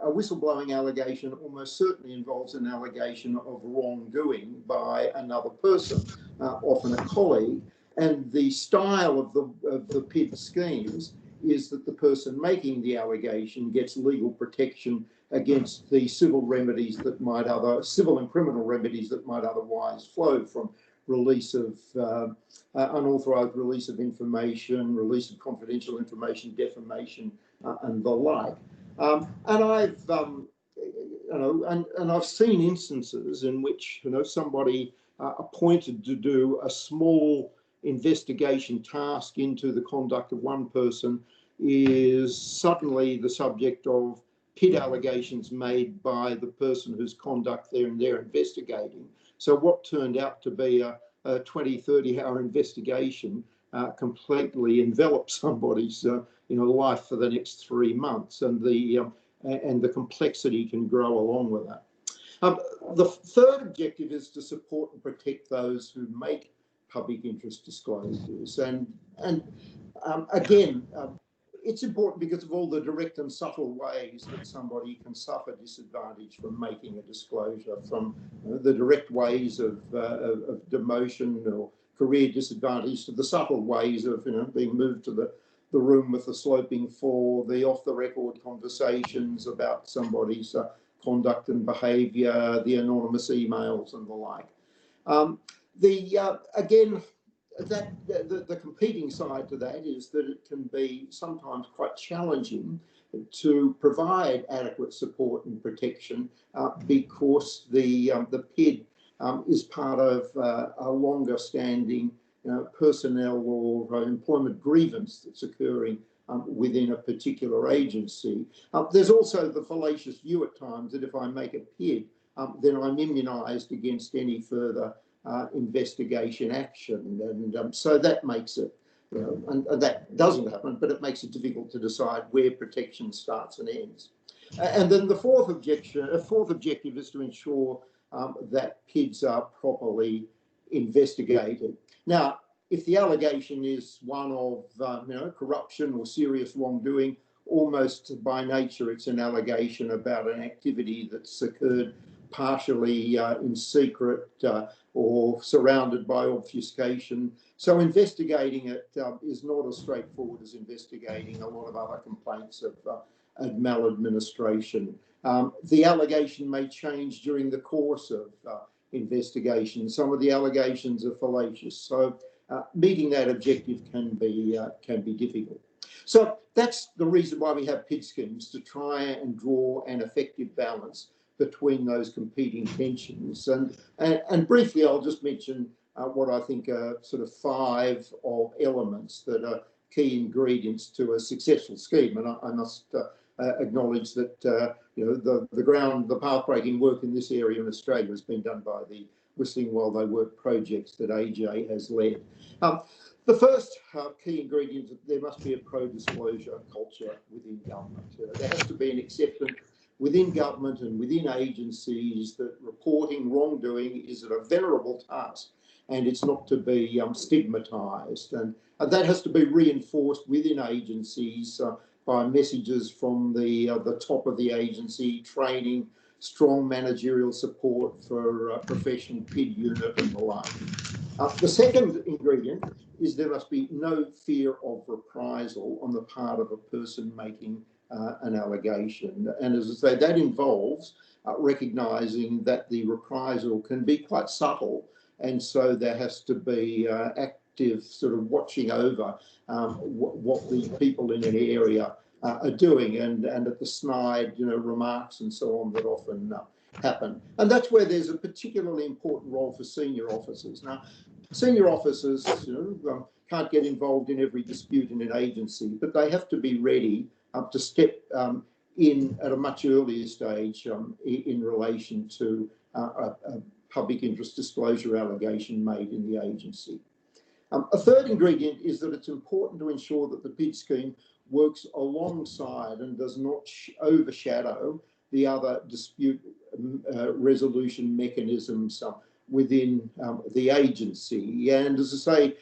a whistleblowing allegation almost certainly involves an allegation of wrongdoing by another person, often a colleague. And the style of the PID schemes is that the person making the allegation gets legal protection against the civil remedies that might civil and criminal remedies that might otherwise flow from release of unauthorised release of information, release of confidential information, defamation, and the like. And I've seen instances in which somebody appointed to do a small investigation task into the conduct of one person is suddenly the subject of PID allegations made by the person whose conduct they're investigating. So what turned out to be a 20, 30-hour investigation completely envelops somebody's life for the next 3 months, and the complexity can grow along with that. The third objective is to support and protect those who make public interest disclosures, and again, it's important because of all the direct and subtle ways that somebody can suffer disadvantage from making a disclosure, from the direct ways of demotion or career disadvantage to the subtle ways of being moved to the room with the sloping floor, the off-the-record conversations about somebody's conduct and behaviour, the anonymous emails and the like. Again, the competing side to that is that it can be sometimes quite challenging to provide adequate support and protection because the PID is part of a longer standing personnel or employment grievance that's occurring within a particular agency. There's also the fallacious view at times that if I make a PID, then I'm immunised against any further investigation action, and so that makes it, and that doesn't happen, but it makes it difficult to decide where protection starts and ends. And then the fourth objective is to ensure that PIDs are properly investigated. Now, if the allegation is one of corruption or serious wrongdoing, almost by nature it's an allegation about an activity that's occurred partially in secret or surrounded by obfuscation. So investigating it is not as straightforward as investigating a lot of other complaints of maladministration. The allegation may change during the course of investigation. Some of the allegations are fallacious, so meeting that objective can be difficult. So that's the reason why we have PID schemes, to try and draw an effective balance between those competing tensions. And briefly, I'll just mention what I think are sort of 5 of elements that are key ingredients to a successful scheme. And I must acknowledge that the path-breaking work in this area in Australia has been done by the Whistling While They Work projects that AJ has led. The first key ingredient is that there must be a pro-disclosure culture within government. There has to be an acceptance within government and within agencies that reporting wrongdoing is a venerable task and it's not to be stigmatised. And that has to be reinforced within agencies by messages from the top of the agency, training, strong managerial support for professional PID unit and the like. The second ingredient is there must be no fear of reprisal on the part of a person making an allegation. And as I say, that involves recognising that the reprisal can be quite subtle, and so there has to be active sort of watching over what the people in an area are doing, and at the snide remarks and so on that often happen. And that's where there's a particularly important role for senior officers. Now, senior officers can't get involved in every dispute in an agency, but they have to be ready to step in at a much earlier stage in relation to a public interest disclosure allegation made in the agency. A third ingredient is that it's important to ensure that the PID scheme works alongside and does not overshadow the other dispute resolution mechanisms within the agency. And as I say,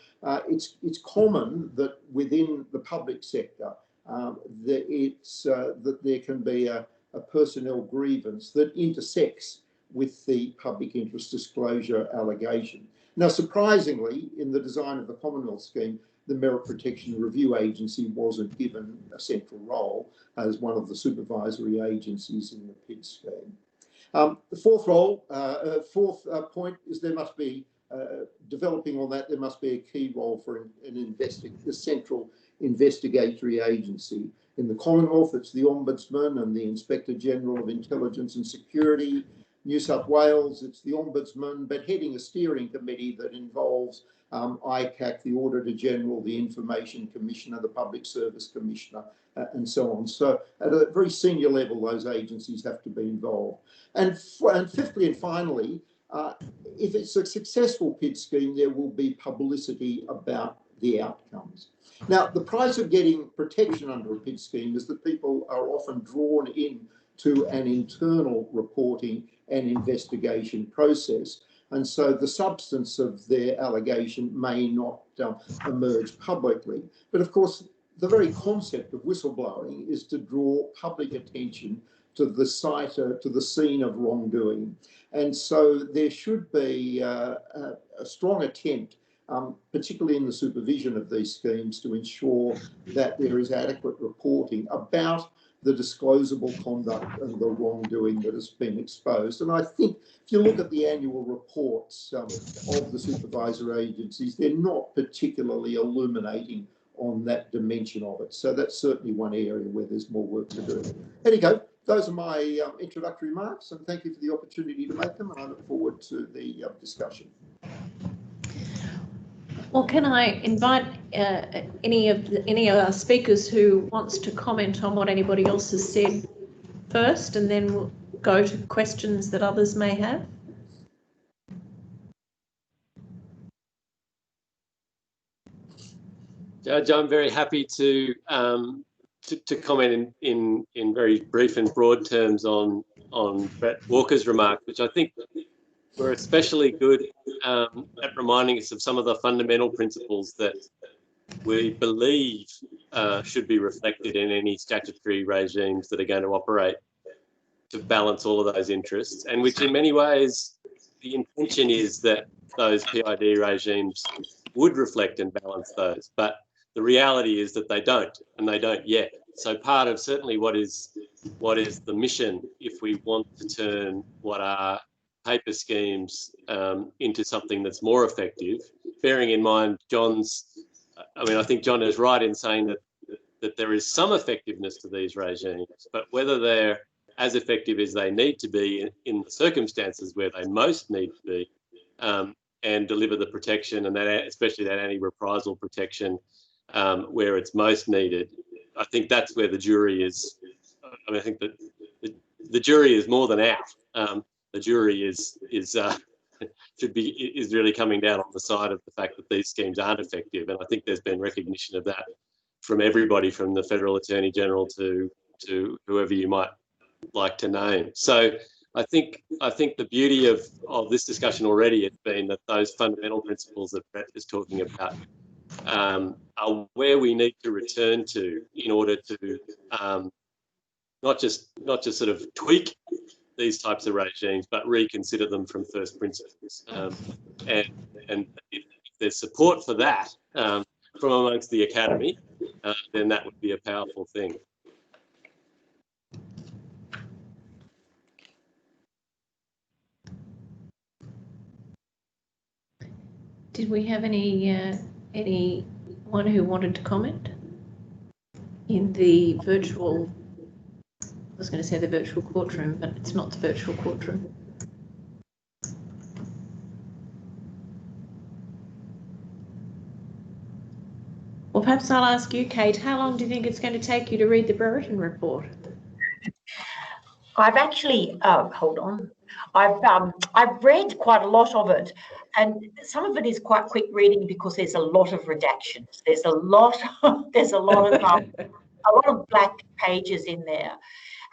it's common that within the public sector that there can be a personnel grievance that intersects with the public interest disclosure allegation. Now, surprisingly, in the design of the Commonwealth scheme, the Merit Protection Review Agency wasn't given a central role as one of the supervisory agencies in the PID scheme. The fourth point is there must be, developing on that, there must be a key role for a central investigatory agency. In the Commonwealth, it's the Ombudsman and the Inspector General of Intelligence and Security. New South Wales, it's the Ombudsman, but heading a steering committee that involves ICAC, the Auditor General, the Information Commissioner, the Public Service Commissioner, and so on. So at a very senior level, those agencies have to be involved. And fifthly and finally, if it's a successful PID scheme, there will be publicity about the outcomes. Now, the price of getting protection under a PID scheme is that people are often drawn in to an internal reporting and investigation process. And so the substance of their allegation may not emerge publicly. But of course, the very concept of whistleblowing is to draw public attention to the site, to the scene of wrongdoing. And so there should be a strong attempt, particularly in the supervision of these schemes, to ensure that there is adequate reporting about the disclosable conduct and the wrongdoing that has been exposed. And I think if you look at the annual reports of the supervisory agencies, they're not particularly illuminating on that dimension of it. So that's certainly one area where there's more work to do. There you go. Those are my introductory remarks, and thank you for the opportunity to make them, and I look forward to the discussion. Well, can I invite any of our speakers who wants to comment on what anybody else has said first, and then we'll go to questions that others may have? Judge, I'm very happy to comment in very brief and broad terms on Brett Walker's remark, which I think were especially good at reminding us of some of the fundamental principles that we believe should be reflected in any statutory regimes that are going to operate to balance all of those interests, and which in many ways the intention is that those PID regimes would reflect and balance those, but the reality is that they don't, and they don't yet. So part of certainly what is the mission, if we want to turn what are paper schemes into something that's more effective, bearing in mind I think John is right in saying that there is some effectiveness to these regimes, but whether they're as effective as they need to be in the circumstances where they most need to be, and deliver the protection, and that especially that anti-reprisal protection where it's most needed, I think that's where the jury is. I think that the jury is more than out. The jury is really coming down on the side of the fact that these schemes aren't effective, and I think there's been recognition of that from everybody, from the Federal Attorney General to whoever you might like to name. So I think the beauty of this discussion already has been that those fundamental principles that Brett is talking about are where we need to return to in order to not just sort of tweak these types of regimes, but reconsider them from first principles. And if there's support for that from amongst the academy, then that would be a powerful thing. Did we have anyone who wanted to comment in the virtual? I was going to say the virtual courtroom, but it's not the virtual courtroom. Well, perhaps I'll ask you, Kate, how long do you think it's going to take you to read the Brereton report? I've actually, hold on, I've read quite a lot of it, and some of it is quite quick reading because there's a lot of redactions. There's a lot of black pages in there.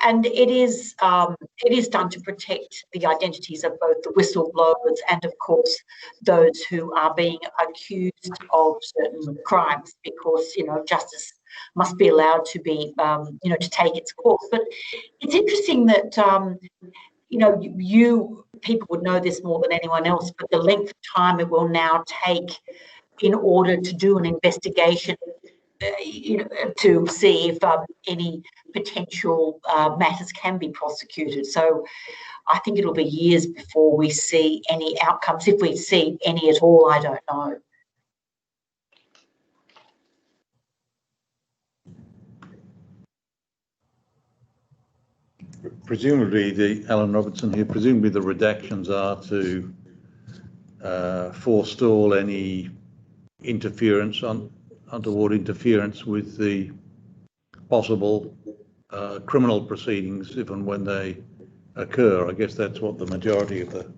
And it is done to protect the identities of both the whistleblowers and, of course, those who are being accused of certain crimes, because, justice must be allowed to be, to take its course. But it's interesting that, you people would know this more than anyone else, but the length of time it will now take in order to do an investigation, to see if any potential matters can be prosecuted. So I think it'll be years before we see any outcomes. If we see any at all, I don't know. Presumably, Alan Robertson here, presumably the redactions are to forestall any interference, untoward interference with the possible criminal proceedings if and when they occur. I guess that's what the majority of the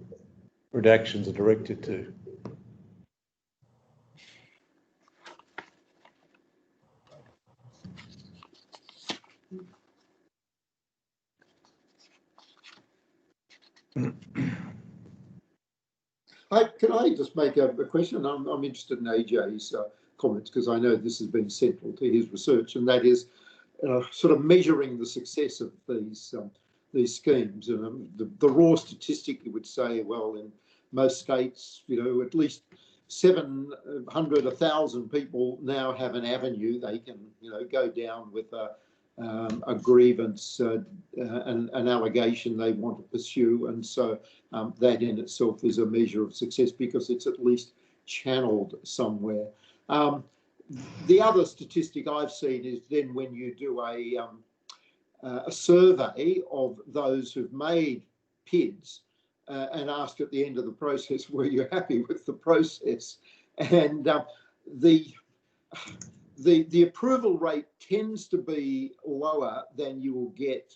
redactions are directed to. Can I just make a question? I'm interested in AJ's comments, because I know this has been central to his research, and that is sort of measuring the success of these schemes. And the raw statistic, you would say, well, in most states, at least 700, 1,000 people now have an avenue they can, go down with a grievance, an allegation they want to pursue, and so that in itself is a measure of success because it's at least channeled somewhere. The other statistic I've seen is then when you do a survey of those who've made PIDs and ask at the end of the process, were you happy with the process? And the approval rate tends to be lower than you will get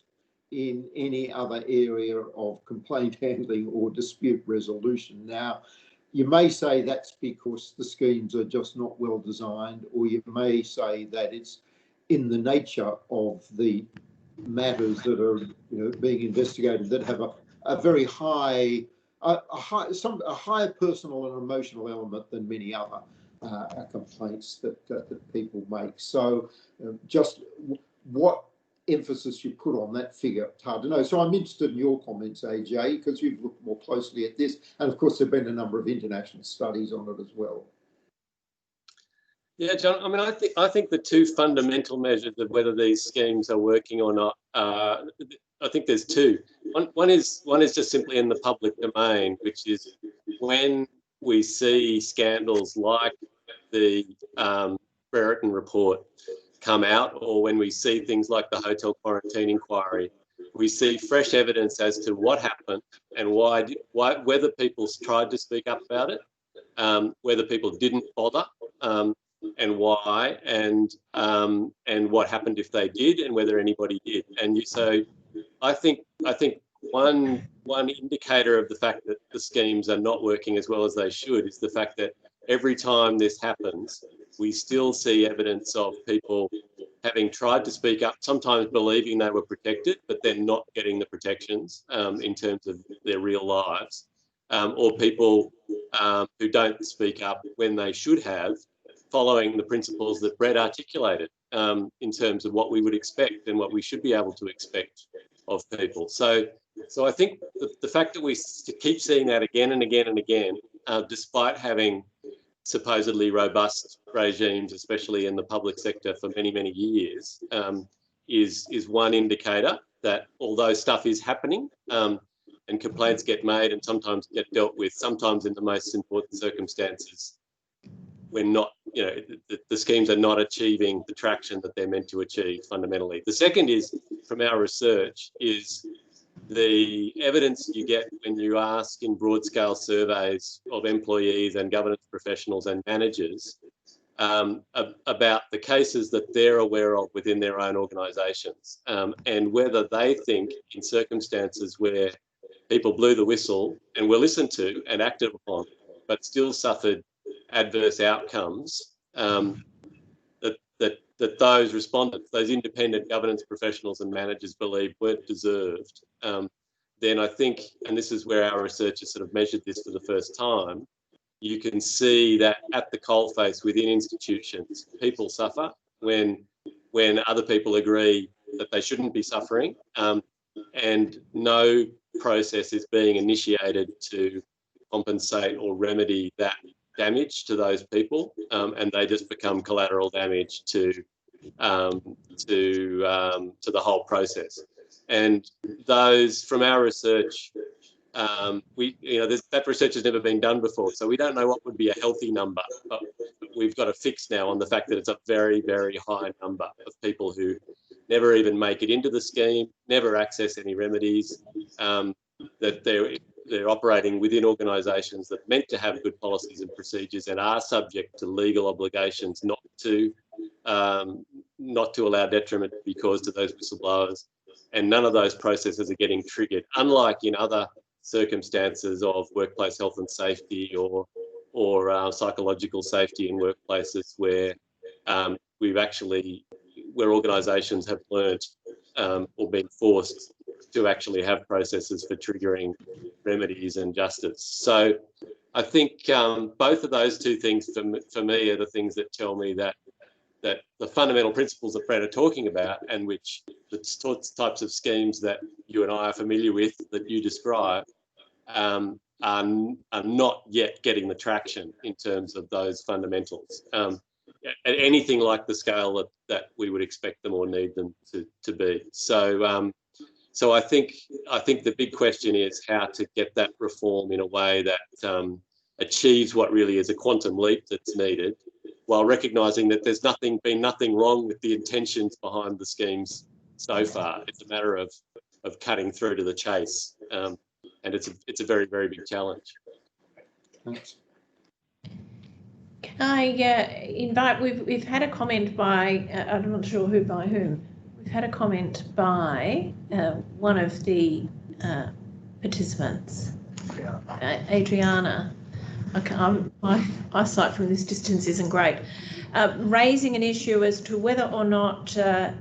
in any other area of complaint handling or dispute resolution. Now, you may say that's because the schemes are just not well designed, or you may say that it's in the nature of the matters that are being investigated that have a very high, a higher personal and emotional element than many other complaints that people make. So just what emphasis you put on that figure, it's hard to know. So I'm interested in your comments, AJ, because you've looked more closely at this, and of course there have been a number of international studies on it as well. Yeah, John, I mean, I think the two fundamental measures of whether these schemes are working or not, I think there's two. One is just simply in the public domain, which is when we see scandals like the Brereton report come out, or when we see things like the hotel quarantine inquiry, we see fresh evidence as to what happened and why, whether people tried to speak up about it, whether people didn't bother, and why, and what happened if they did, and whether anybody did. And so I think one indicator of the fact that the schemes are not working as well as they should is the fact that every time this happens, we still see evidence of people having tried to speak up, sometimes believing they were protected, but then not getting the protections in terms of their real lives, or people who don't speak up when they should have, following the principles that Brett articulated in terms of what we would expect and what we should be able to expect of people. So I think the fact that we keep seeing that again and again and again, despite having supposedly robust regimes, especially in the public sector for many, many years, is one indicator that although stuff is happening and complaints get made and sometimes get dealt with, sometimes in the most important circumstances, we're not, the schemes are not achieving the traction that they're meant to achieve fundamentally. The second is, from our research, is the evidence you get when you ask in broad scale surveys of employees and governance professionals and managers about the cases that they're aware of within their own organisations, and whether they think in circumstances where people blew the whistle and were listened to and acted upon, but still suffered adverse outcomes, that those respondents, those independent governance professionals and managers believe weren't deserved, then I think, and this is where our researchers sort of measured this for the first time, you can see that at the coalface within institutions, people suffer when other people agree that they shouldn't be suffering, and no process is being initiated to compensate or remedy that damage to those people, and they just become collateral damage to the whole process. And those, from our research, that research has never been done before, so we don't know what would be a healthy number, but we've got a fix now on the fact that it's a very, very high number of people who never even make it into the scheme, never access any remedies, that they're operating within organisations that are meant to have good policies and procedures and are subject to legal obligations not to allow detriment to be caused to those whistleblowers. And none of those processes are getting triggered, unlike in other circumstances of workplace health and safety or psychological safety in workplaces where where organisations have learnt or been forced to actually have processes for triggering remedies and justice. So I think both of those two things for me are the things that tell me that the fundamental principles that Brad are talking about, and which the types of schemes that you and I are familiar with that you describe, are not yet getting the traction in terms of those fundamentals at anything like the scale that we would expect them or need them to be. So I think the big question is how to get that reform in a way that achieves what really is a quantum leap that's needed, while recognising that there's been nothing wrong with the intentions behind the schemes so far. It's a matter of cutting through to the chase, and it's a very, very big challenge. Thanks. Can I invite? We've had a comment by I'm not sure who by whom. We've had a comment by one of the participants, Adriana. My eyesight from this distance isn't great. Raising an issue as to whether or not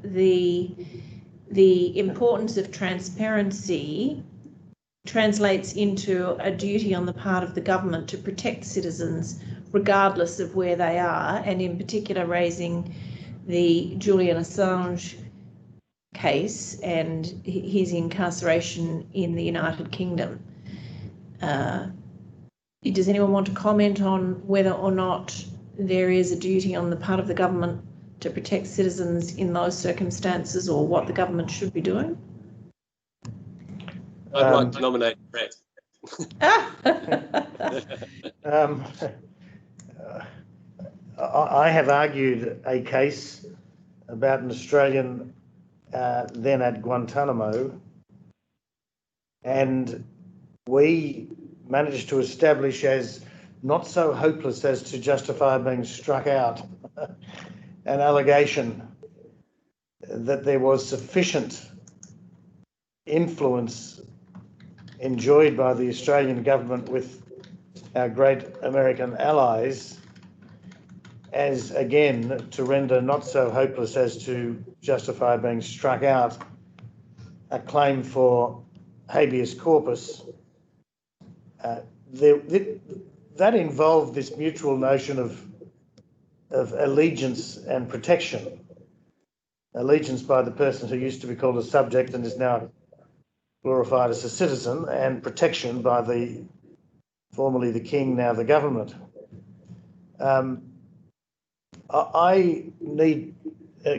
the importance of transparency translates into a duty on the part of the government to protect citizens regardless of where they are, and in particular raising the Julian Assange case and his incarceration in the United Kingdom. Does anyone want to comment on whether or not there is a duty on the part of the government to protect citizens in those circumstances, or what the government should be doing? I'd like to nominate Brett. I have argued a case about an Australian then at Guantanamo, and we managed to establish as not so hopeless as to justify being struck out an allegation that there was sufficient influence enjoyed by the Australian government with our great American allies as, again, to render not so hopeless as to justify being struck out a claim for habeas corpus. That involved this mutual notion of allegiance and protection. Allegiance by the person who used to be called a subject and is now glorified as a citizen, and protection by the formerly the king, now the government.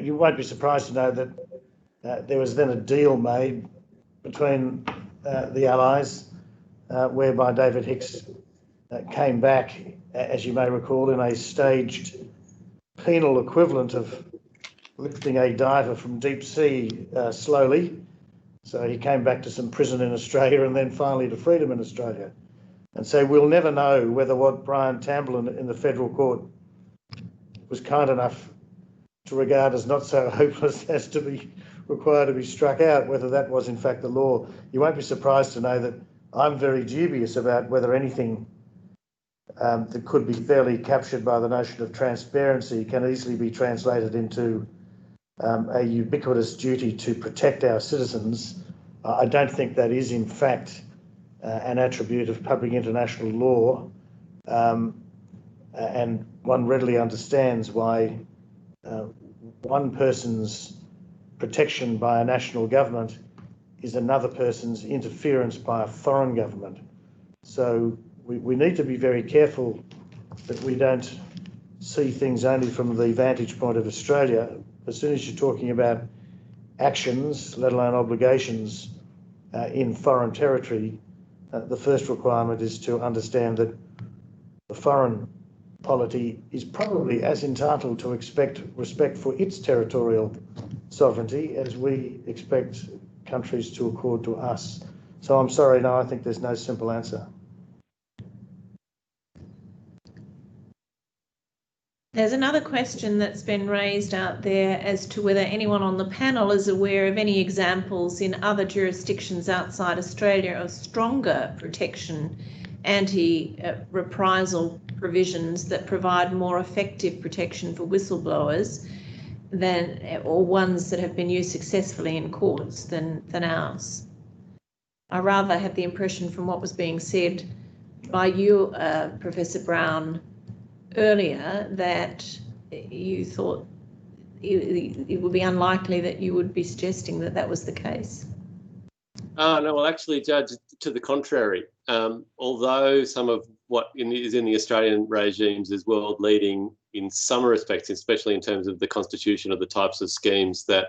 You won't be surprised to know that there was then a deal made between the Allies whereby David Hicks came back, as you may recall, in a staged penal equivalent of lifting a diver from deep sea slowly. So he came back to some prison in Australia and then finally to freedom in Australia. And so we'll never know whether what Brian Tamblyn in the federal court was kind enough to regard as not so hopeless as to be required to be struck out, whether that was in fact the law. You won't be surprised to know that I'm very dubious about whether anything that could be fairly captured by the notion of transparency can easily be translated into a ubiquitous duty to protect our citizens. I don't think that is in fact an attribute of public international law, and one readily understands why one person's protection by a national government is another person's interference by a foreign government. So we need to be very careful that we don't see things only from the vantage point of Australia. As soon as you're talking about actions, let alone obligations, in foreign territory, the first requirement is to understand that the foreign polity is probably as entitled to expect respect for its territorial sovereignty as we expect countries to accord to us. So I'm sorry, no, I think there's no simple answer. There's another question that's been raised out there as to whether anyone on the panel is aware of any examples in other jurisdictions outside Australia of stronger protection, anti-reprisal provisions that provide more effective protection for whistleblowers than, or ones that have been used successfully in courts than ours. I rather had the impression from what was being said by you, Professor Brown, earlier, that you thought it would be unlikely that you would be suggesting that that was the case. No, well, actually, Judge, to the contrary. Although some of what is in the Australian regimes is world leading in some respects, especially in terms of the constitution of the types of schemes that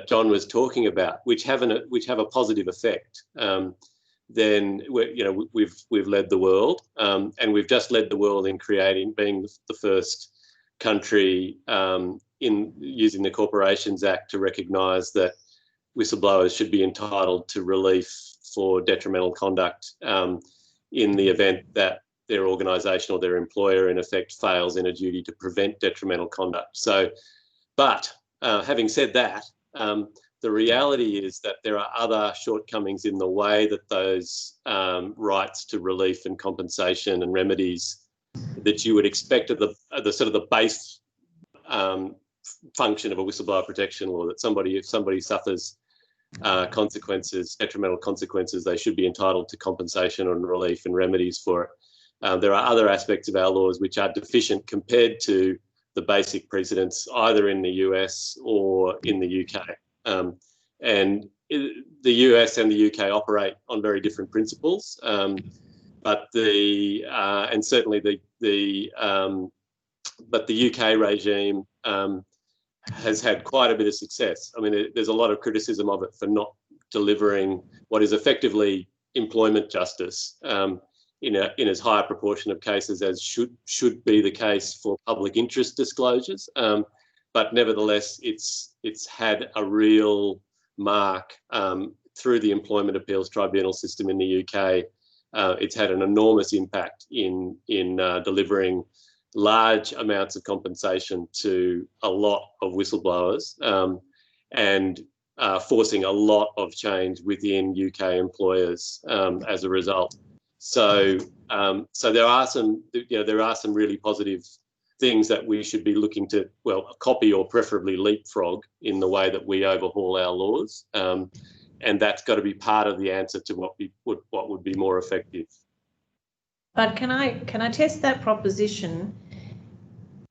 John was talking about, which have a positive effect, then we've led the world, and we've just led the world in being the first country in using the Corporations Act to recognise that whistleblowers should be entitled to relief for detrimental conduct in the event that their organisation or their employer in effect fails in a duty to prevent detrimental conduct. So, but having said that, the reality is that there are other shortcomings in the way that those rights to relief and compensation and remedies that you would expect of the sort of the base function of a whistleblower protection law, that if somebody suffers consequences, detrimental consequences, they should be entitled to compensation and relief and remedies for it. There are other aspects of our laws which are deficient compared to the basic precedents either in the US or in the UK. And the US and the UK operate on very different principles, but certainly but the UK regime has had quite a bit of success. I mean, there's a lot of criticism of it for not delivering what is effectively employment justice in as high a proportion of cases as should be the case for public interest disclosures. But nevertheless, it's had a real mark through the Employment Appeals Tribunal system in the UK. It's had an enormous impact in delivering large amounts of compensation to a lot of whistleblowers and forcing a lot of change within UK employers as a result. So there are some really positive things that we should be looking to, copy or preferably leapfrog in the way that we overhaul our laws, and that's got to be part of the answer to what would be more effective. But can I test that proposition?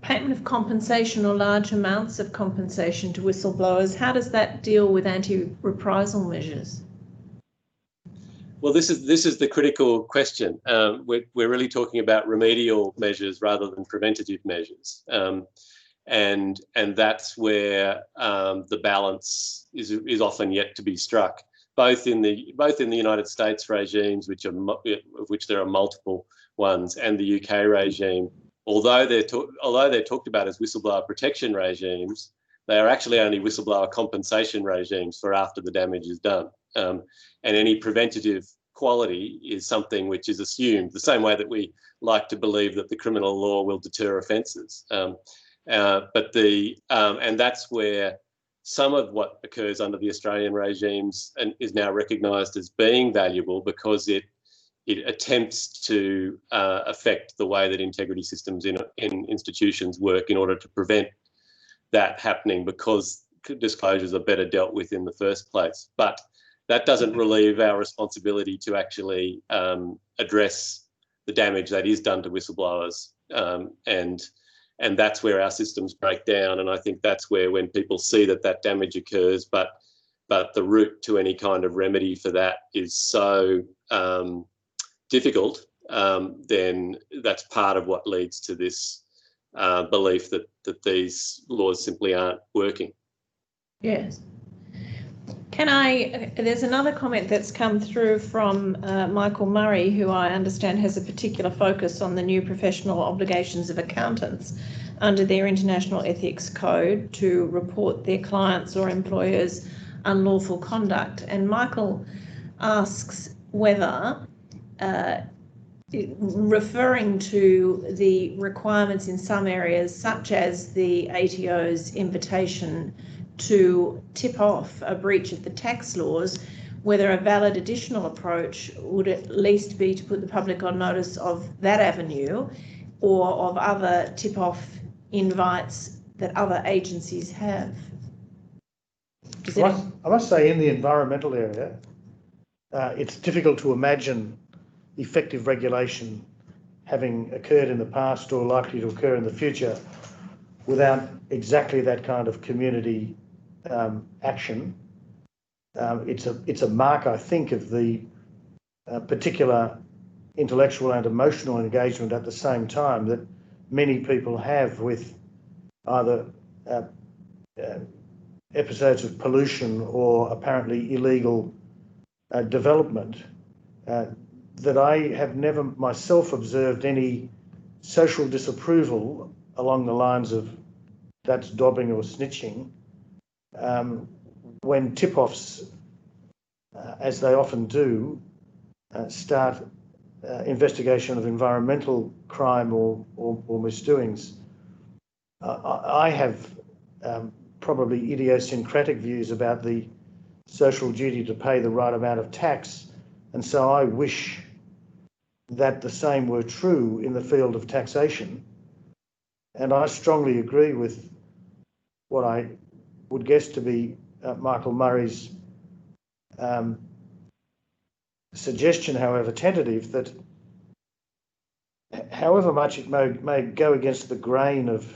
Payment of compensation or large amounts of compensation to whistleblowers, how does that deal with anti-reprisal measures? Well, this is the critical question. We're really talking about remedial measures rather than preventative measures, and that's where the balance is often yet to be struck. Both in the United States regimes, of which there are multiple ones, and the UK regime. Although they're talked about as whistleblower protection regimes, they are actually only whistleblower compensation regimes for after the damage is done. And any preventative quality is something which is assumed, the same way that we like to believe that the criminal law will deter offences. And that's where some of what occurs under the Australian regimes is now recognised as being valuable, because it it attempts to affect the way that integrity systems in institutions work in order to prevent that happening, because disclosures are better dealt with in the first place. But that doesn't relieve our responsibility to actually address the damage that is done to whistleblowers, and that's where our systems break down. And I think that's where, when people see that that damage occurs, but the route to any kind of remedy for that is so difficult, then that's part of what leads to this belief that these laws simply aren't working. Yes. There's another comment that's come through from Michael Murray, who I understand has a particular focus on the new professional obligations of accountants under their International Ethics Code to report their clients or employers' unlawful conduct. And Michael asks whether, referring to the requirements in some areas, such as the ATO's invitation to tip off a breach of the tax laws, whether a valid additional approach would at least be to put the public on notice of that avenue or of other tip-off invites that other agencies have. I must say, in the environmental area, it's difficult to imagine effective regulation having occurred in the past or likely to occur in the future without exactly that kind of community action. It's a mark, I think, of the particular intellectual and emotional engagement at the same time that many people have with either episodes of pollution or apparently illegal development, that I have never myself observed any social disapproval along the lines of that's dobbing or snitching, when tip-offs, as they often do, start investigation of environmental crime or misdoings. I have probably idiosyncratic views about the social duty to pay the right amount of tax, and so I wish that the same were true in the field of taxation. And I strongly agree with what I would guess to be Michael Murray's suggestion, however tentative, that however much it may go against the grain of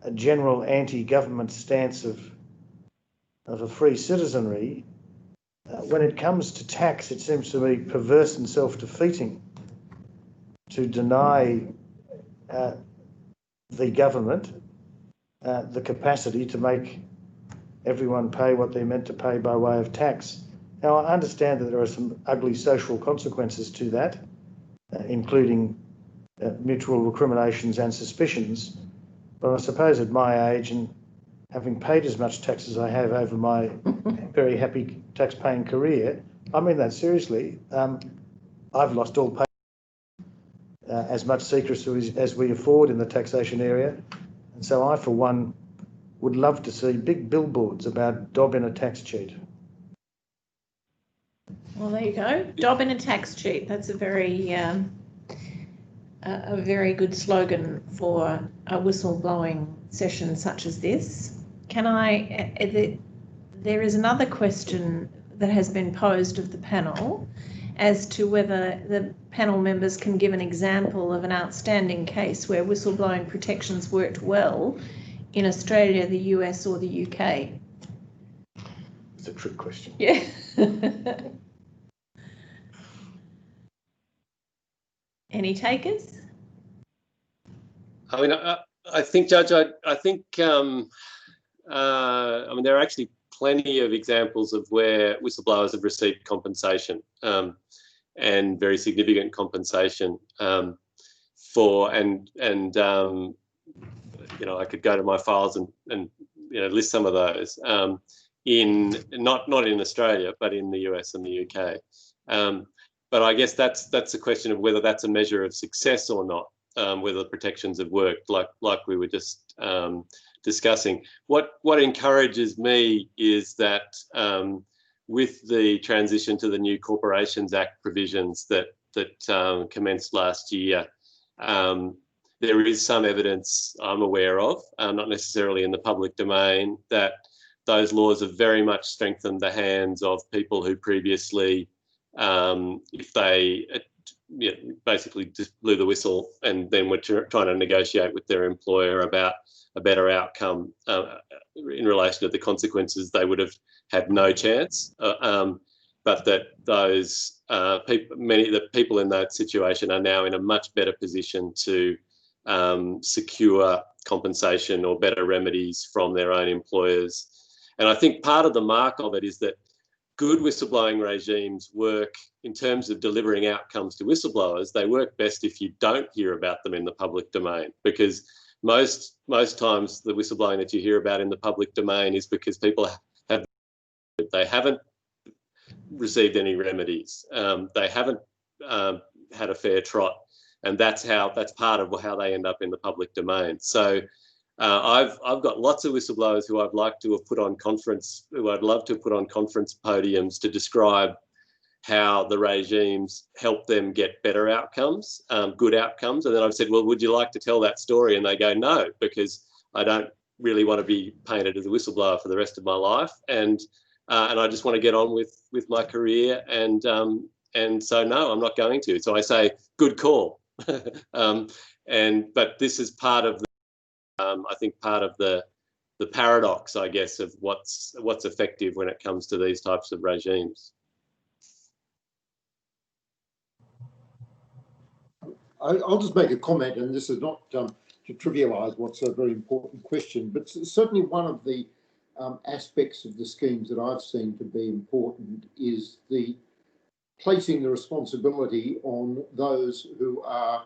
a general anti-government stance of a free citizenry, when it comes to tax, it seems to me perverse and self-defeating to deny the government the capacity to make everyone pay what they're meant to pay by way of tax. Now, I understand that there are some ugly social consequences to that, including mutual recriminations and suspicions. But I suppose at my age, and having paid as much tax as I have over my very happy tax-paying career, I mean that seriously. I've lost all pay, as much secrecy as we afford in the taxation area. And so I, for one, would love to see big billboards about dob in a tax cheat. Well, there you go. Dob in a tax cheat. That's a very good slogan for a whistleblowing session such as this. There is another question that has been posed of the panel as to whether the panel members can give an example of an outstanding case where whistleblowing protections worked well in Australia, the US or the UK. It's a trick question. Yeah. Any takers? I mean, I think, Judge, I think, I mean, there are actually plenty of examples of where whistleblowers have received compensation, and very significant compensation for, and you know, I could go to my files and you know, list some of those in not in Australia, but in the US and the UK. But I guess that's a question of whether that's a measure of success or not, whether the protections have worked, like we were just discussing. What encourages me is that with the transition to the new Corporations Act provisions that commenced last year, there is some evidence I'm aware of, not necessarily in the public domain, that those laws have very much strengthened the hands of people who previously, if they basically just blew the whistle and then were trying to negotiate with their employer about a better outcome in relation to the consequences, they would have had no chance. But that those many of the people in that situation are now in a much better position to secure compensation or better remedies from their own employers. And I think part of the mark of it is that good whistleblowing regimes work in terms of delivering outcomes to whistleblowers. They work best if you don't hear about them in the public domain, because most times the whistleblowing that you hear about in the public domain is because people haven't received any remedies. They haven't had a fair trot, and that's part of how they end up in the public domain. So I've got lots of whistleblowers who I'd love to have put on conference podiums to describe how the regimes help them get better outcomes, good outcomes. And then I've said, well, would you like to tell that story? And they go, no, because I don't really want to be painted as a whistleblower for the rest of my life. And I just want to get on with my career. And so, no, I'm not going to. So I say, good call. But this is part of I think part of the paradox, I guess, of what's effective when it comes to these types of regimes. I'll just make a comment, and this is not to trivialise what's a very important question, but certainly one of the aspects of the schemes that I've seen to be important is the placing the responsibility on those who are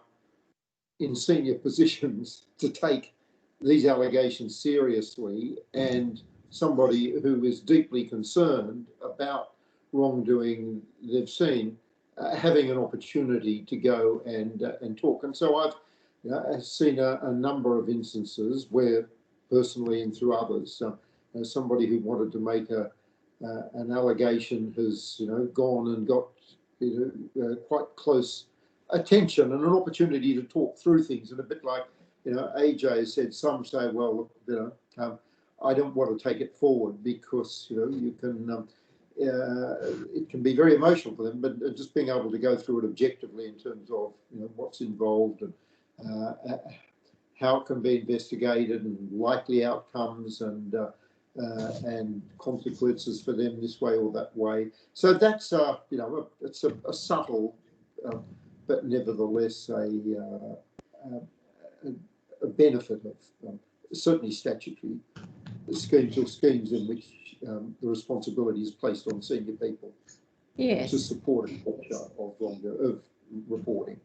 in senior positions to take these allegations seriously, and somebody who is deeply concerned about wrongdoing they've seen having an opportunity to go and talk. And so I've seen a number of instances where, personally and through others, somebody who wanted to make an allegation has gone and got quite close attention and an opportunity to talk through things. And a bit like AJ said, some say, well, I don't want to take it forward because you can it can be very emotional for them, but just being able to go through it objectively in terms of what's involved and how it can be investigated and likely outcomes and consequences for them this way or that way. So that's it's a subtle but nevertheless a benefit of certainly statutory schemes or schemes in which the responsibility is placed on senior people to support a culture of reporting.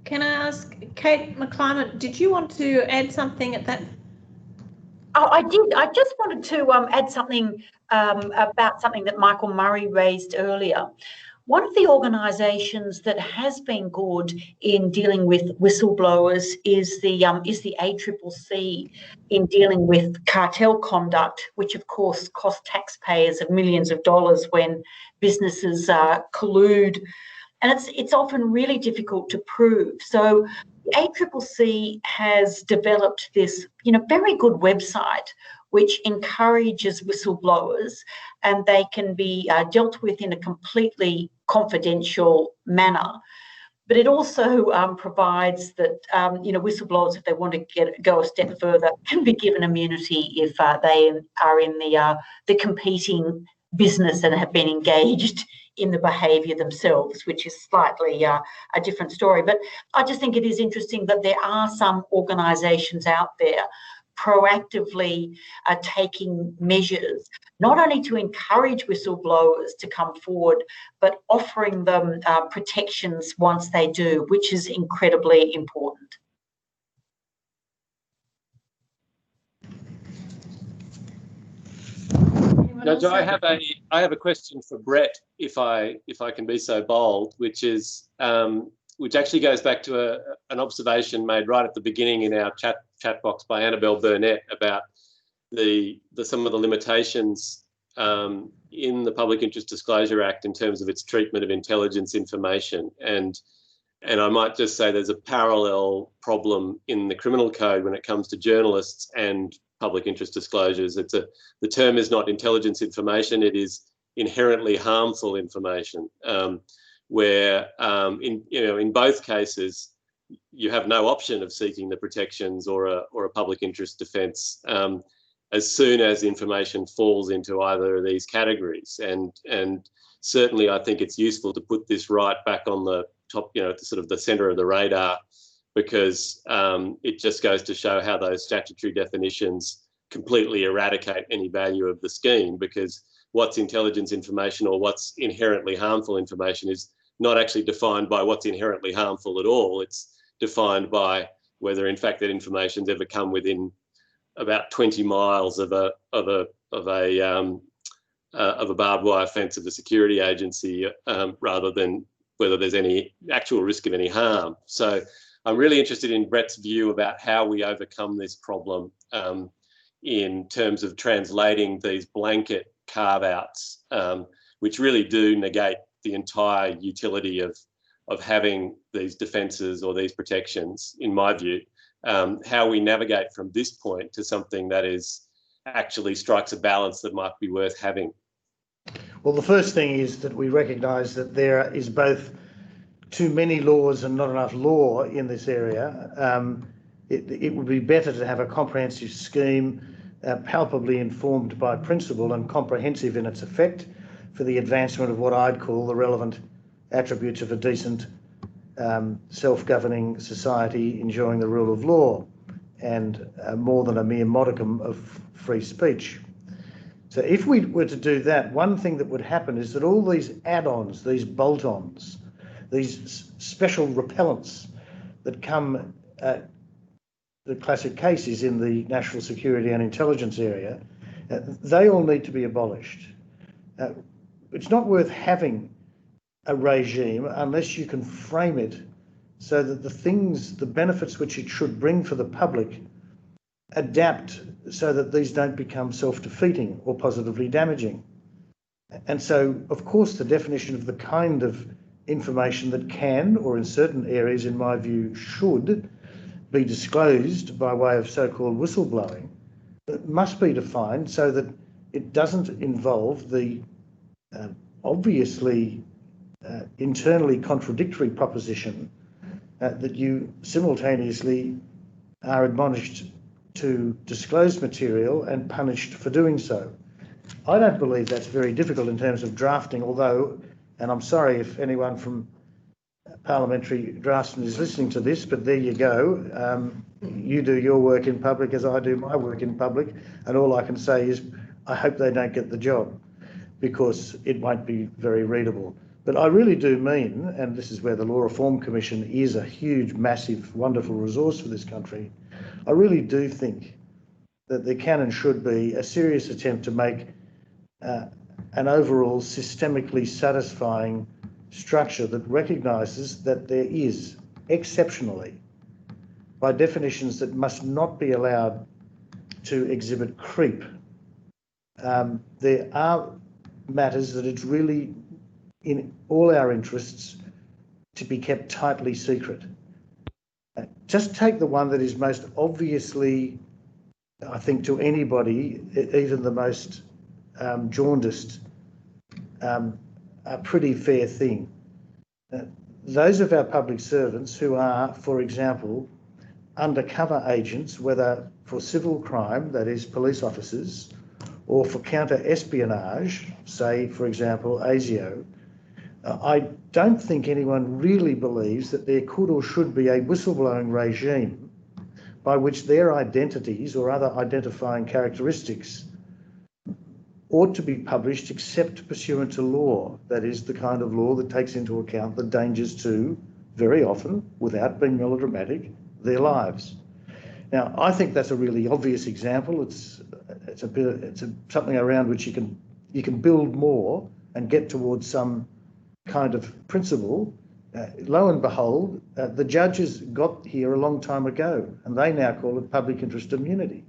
Can I ask, Kate McClimate, did you want to add something at that? Oh, I did. I just wanted to add something about something that Michael Murray raised earlier. One of the organisations that has been good in dealing with whistleblowers is the ACCC in dealing with cartel conduct, which of course cost taxpayers of millions of dollars when businesses collude, and it's often really difficult to prove. So the ACCC has developed this very good website which encourages whistleblowers, and they can be dealt with in a completely confidential manner. But it also provides that whistleblowers, if they want to go a step further, can be given immunity if they are in the competing business and have been engaged in the behaviour themselves, which is slightly a different story. But I just think it is interesting that there are some organisations out there proactively taking measures, not only to encourage whistleblowers to come forward, but offering them protections once they do, which is incredibly important. Now, do I have a question for Brett, if I can be so bold, which is which actually goes back to an observation made right at the beginning in our chat box by Annabelle Burnett about some of the limitations in the Public Interest Disclosure Act in terms of its treatment of intelligence information. And I might just say there's a parallel problem in the criminal code when it comes to journalists and public interest disclosures. The term is not intelligence information, it is inherently harmful information, where in both cases you have no option of seeking the protections or a public interest defence as soon as information falls into either of these categories. And certainly I think it's useful to put this right back on the top, sort of the centre of the radar, because it just goes to show how those statutory definitions completely eradicate any value of the scheme, because what's intelligence information or what's inherently harmful information is not actually defined by what's inherently harmful at all. It's defined by whether in fact that information's ever come within about 20 miles of a barbed wire fence of the security agency, rather than whether there's any actual risk of any harm. So I'm really interested in Brett's view about how we overcome this problem in terms of translating these blanket carve-outs, which really do negate the entire utility of having these defences or these protections, in my view. How we navigate from this point to something that is actually strikes a balance that might be worth having. Well, the first thing is that we recognise that there is both too many laws and not enough law in this area. It would be better to have a comprehensive scheme, palpably informed by principle and comprehensive in its effect, for the advancement of what I'd call the relevant attributes of a decent self-governing society enjoying the rule of law, and more than a mere modicum of free speech. So if we were to do that, one thing that would happen is that all these add-ons, these bolt-ons, these special repellents that come, the classic case is in the national security and intelligence area, they all need to be abolished. It's not worth having a regime unless you can frame it so that the benefits which it should bring for the public adapt so that these don't become self-defeating or positively damaging. And so, of course, the definition of the kind of information that can, or in certain areas, in my view, should be disclosed by way of so-called whistleblowing, must be defined so that it doesn't involve the obviously internally contradictory proposition that you simultaneously are admonished to disclose material and punished for doing so. I don't believe that's very difficult in terms of drafting, although, and I'm sorry if anyone from parliamentary draftsmen is listening to this, but there you go. You do your work in public as I do my work in public, and all I can say is I hope they don't get the job, because it won't be very readable. But I really do mean, and this is where the Law Reform Commission is a huge, massive, wonderful resource for this country, I really do think that there can and should be a serious attempt to make an overall systemically satisfying structure that recognises that there is, exceptionally, by definitions that must not be allowed to exhibit creep, there are matters that it's really in all our interests to be kept tightly secret. Just take the one that is most obviously, I think, to anybody, even the most jaundiced, a pretty fair thing. Those of our public servants who are, for example, undercover agents, whether for civil crime, that is police officers, or for counter-espionage, say, for example, ASIO, I don't think anyone really believes that there could or should be a whistleblowing regime by which their identities or other identifying characteristics ought to be published except pursuant to law. That is, the kind of law that takes into account the dangers to, very often, without being melodramatic, their lives. Now, I think that's a really obvious example. It's something around which you can build more and get towards some kind of principle. Lo and behold, the judges got here a long time ago, and they now call it public interest immunity.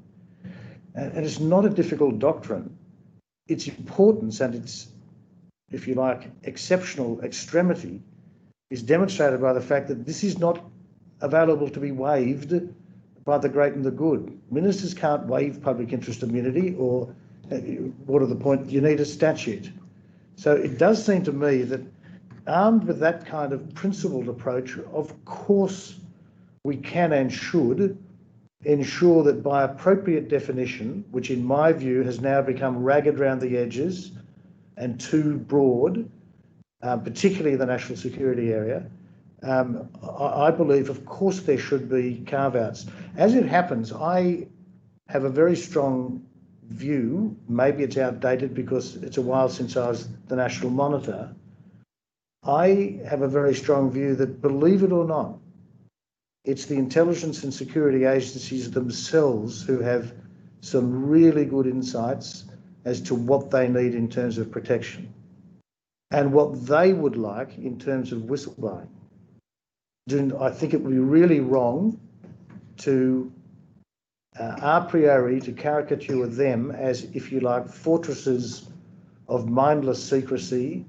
And it's not a difficult doctrine. its importance and its, if you like, exceptional extremity is demonstrated by the fact that this is not available to be waived by the great and the good. Ministers can't waive public interest immunity, or what are the point? You need a statute. So it does seem to me that armed with that kind of principled approach, of course we can and should ensure that by appropriate definition, which in my view has now become ragged around the edges and too broad, particularly in the national security area, I believe, of course, there should be carve-outs. As it happens, I have a very strong view, maybe it's outdated because it's a while since I was the National Monitor. I have a very strong view that, believe it or not, it's the intelligence and security agencies themselves who have some really good insights as to what they need in terms of protection and what they would like in terms of whistleblowing. I think it would be really wrong to a priori to caricature them as, if you like, fortresses of mindless secrecy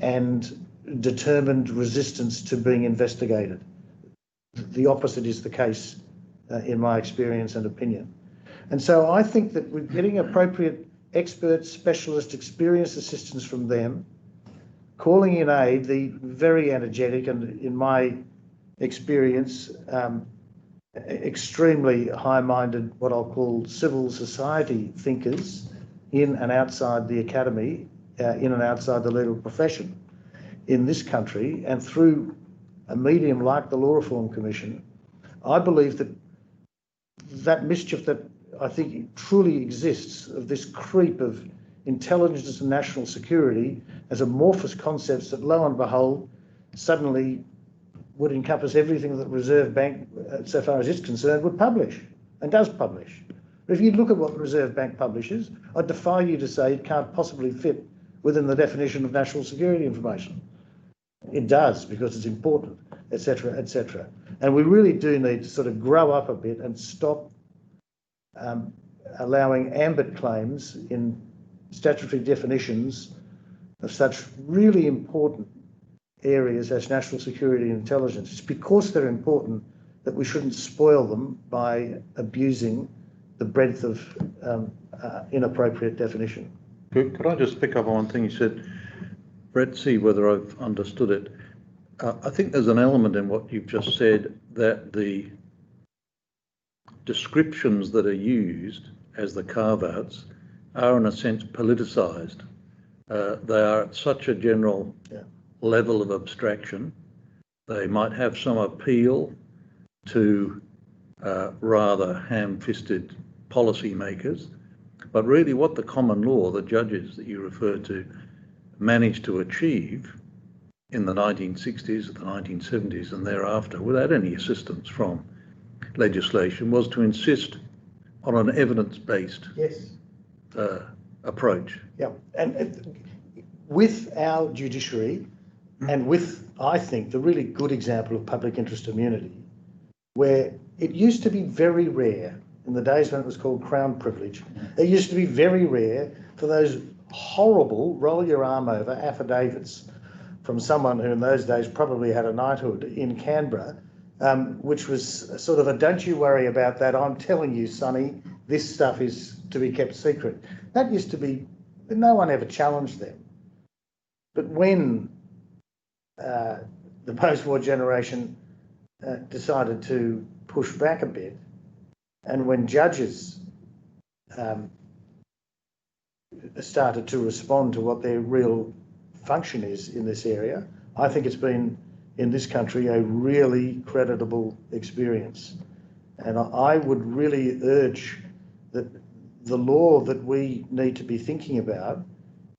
and determined resistance to being investigated. The opposite is the case in my experience and opinion. And so I think that we're getting appropriate expert, specialist, experienced assistance from them, calling in aid the very energetic and, in my experience, extremely high-minded, what I'll call civil society thinkers in and outside the academy, in and outside the legal profession in this country, and through a medium like the Law Reform Commission. I believe that that mischief that I think truly exists, of this creep of intelligence and national security as amorphous concepts that, lo and behold, suddenly would encompass everything that the Reserve Bank, so far as it's concerned, would publish and does publish. But if you look at what the Reserve Bank publishes, I defy you to say it can't possibly fit within the definition of national security information. It does, because it's important, etc., etc. And we really do need to sort of grow up a bit and stop allowing ambit claims in statutory definitions of such really important areas as national security and intelligence. It's because they're important that we shouldn't spoil them by abusing the breadth of inappropriate definition. Could I just pick up on one thing you said, Brett, see whether I've understood it. I think there's an element in what you've just said that the descriptions that are used as the carve-outs are in a sense politicised. They are at such a general level of abstraction. They might have some appeal to rather ham-fisted policymakers, but really what the common law, the judges that you refer to, managed to achieve in the 1960s, the 1970s and thereafter, without any assistance from legislation, was to insist on an evidence-based approach. Yeah, and with our judiciary and with, I think, the really good example of public interest immunity, where it used to be very rare, in the days when it was called Crown privilege, it used to be very rare for those horrible roll your arm over affidavits from someone who in those days probably had a knighthood in Canberra, which was sort of a don't you worry about that, I'm telling you, Sonny, this stuff is to be kept secret. That used to be, no one ever challenged them. But when the post-war generation decided to push back a bit, and when judges started to respond to what their real function is in this area, I think it's been, in this country, a really creditable experience. And I would really urge that the law that we need to be thinking about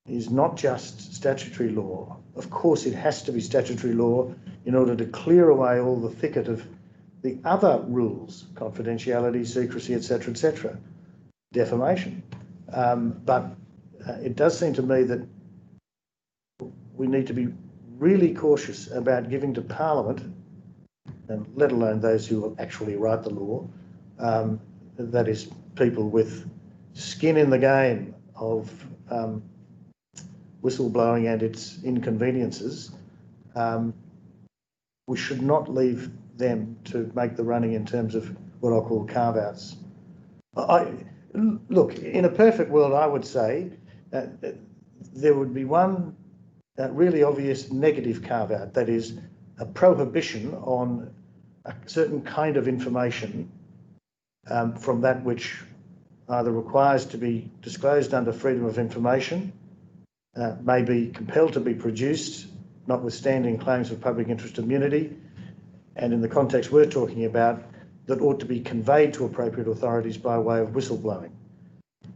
is not just statutory law. Of course, it has to be statutory law in order to clear away all the thicket of the other rules, confidentiality, secrecy, etc., defamation. But it does seem to me that we need to be really cautious about giving to Parliament, and let alone those who will actually write the law, that is, people with skin in the game, of whistleblowing and its inconveniences, we should not leave them to make the running in terms of what I'll call carve-outs. Look, in a perfect world, I would say there would be one really obvious negative carve-out, that is a prohibition on a certain kind of information from that which either requires to be disclosed under freedom of information, may be compelled to be produced, notwithstanding claims of public interest immunity, and in the context we're talking about, that ought to be conveyed to appropriate authorities by way of whistleblowing.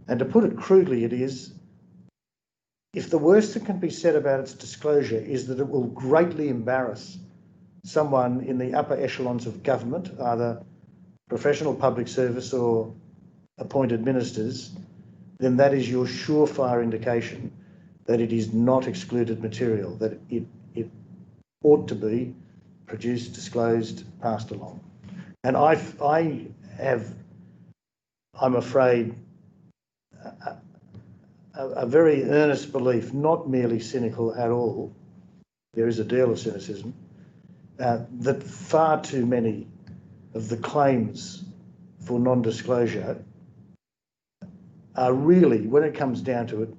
And to put it crudely, it is, if the worst that can be said about its disclosure is that it will greatly embarrass someone in the upper echelons of government, either professional public service or appointed ministers, then that is your surefire indication that it is not excluded material, that it ought to be produced, disclosed, passed along. And I have, I'm afraid, a very earnest belief, not merely cynical at all, there is a deal of cynicism, that far too many of the claims for non-disclosure are really, when it comes down to it,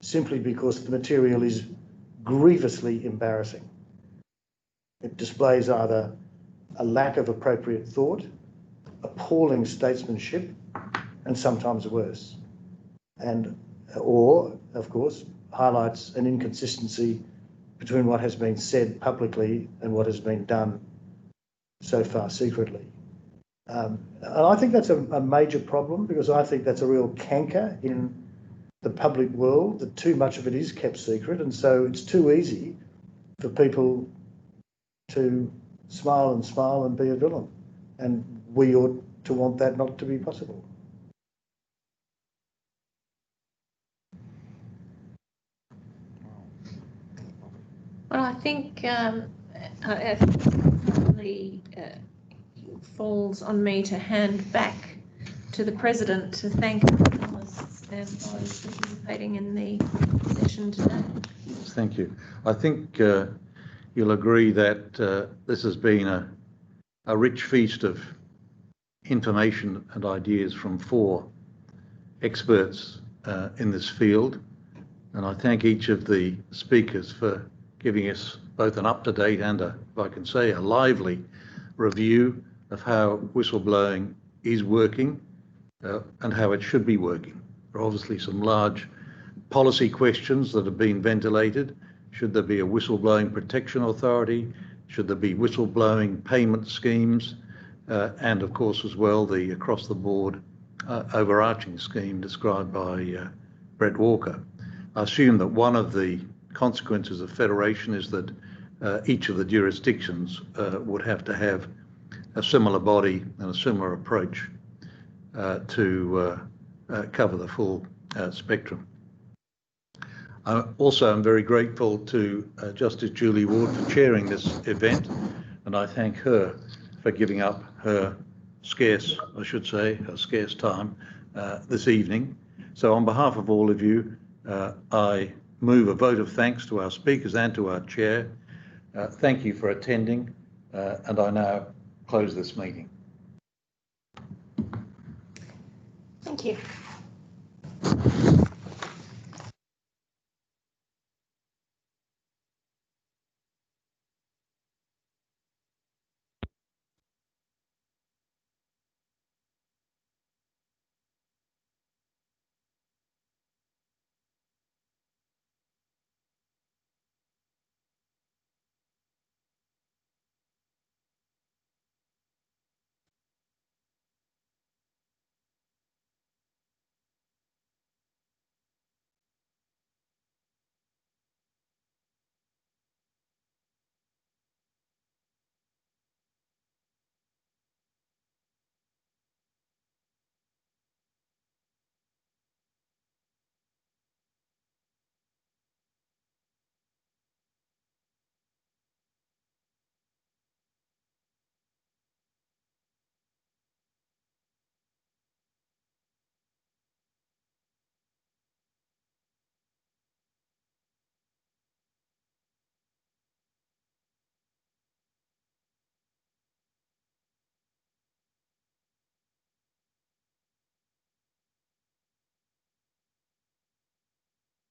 simply because the material is grievously embarrassing. It displays either a lack of appropriate thought, appalling statesmanship, and sometimes worse. Or, of course, highlights an inconsistency between what has been said publicly and what has been done so far secretly. And I think that's a major problem, because I think that's a real canker in the public world, that too much of it is kept secret, and so it's too easy for people to smile and be a villain. And we ought to want that not to be possible. Well, I think it falls on me to hand back to the President to thank the panellists and those participating in the session today. Thank you. I think you'll agree that this has been a rich feast of information and ideas from 4 experts in this field. And I thank each of the speakers for giving us both an up-to-date and, if I can say, a lively review of how whistleblowing is working and how it should be working. There are obviously some large policy questions that have been ventilated. Should there be a whistleblowing protection authority? Should there be whistleblowing payment schemes? And of course, as well, the across-the-board overarching scheme described by Brett Walker. I assume that one of the consequences of federation is that each of the jurisdictions would have to have a similar body and a similar approach to cover the full spectrum. Also, I'm very grateful to Justice Julie Ward for chairing this event, and I thank her for giving up her scarce time this evening. So on behalf of all of you, I move a vote of thanks to our speakers and to our chair. Thank you for attending, and I now close this meeting. Thank you.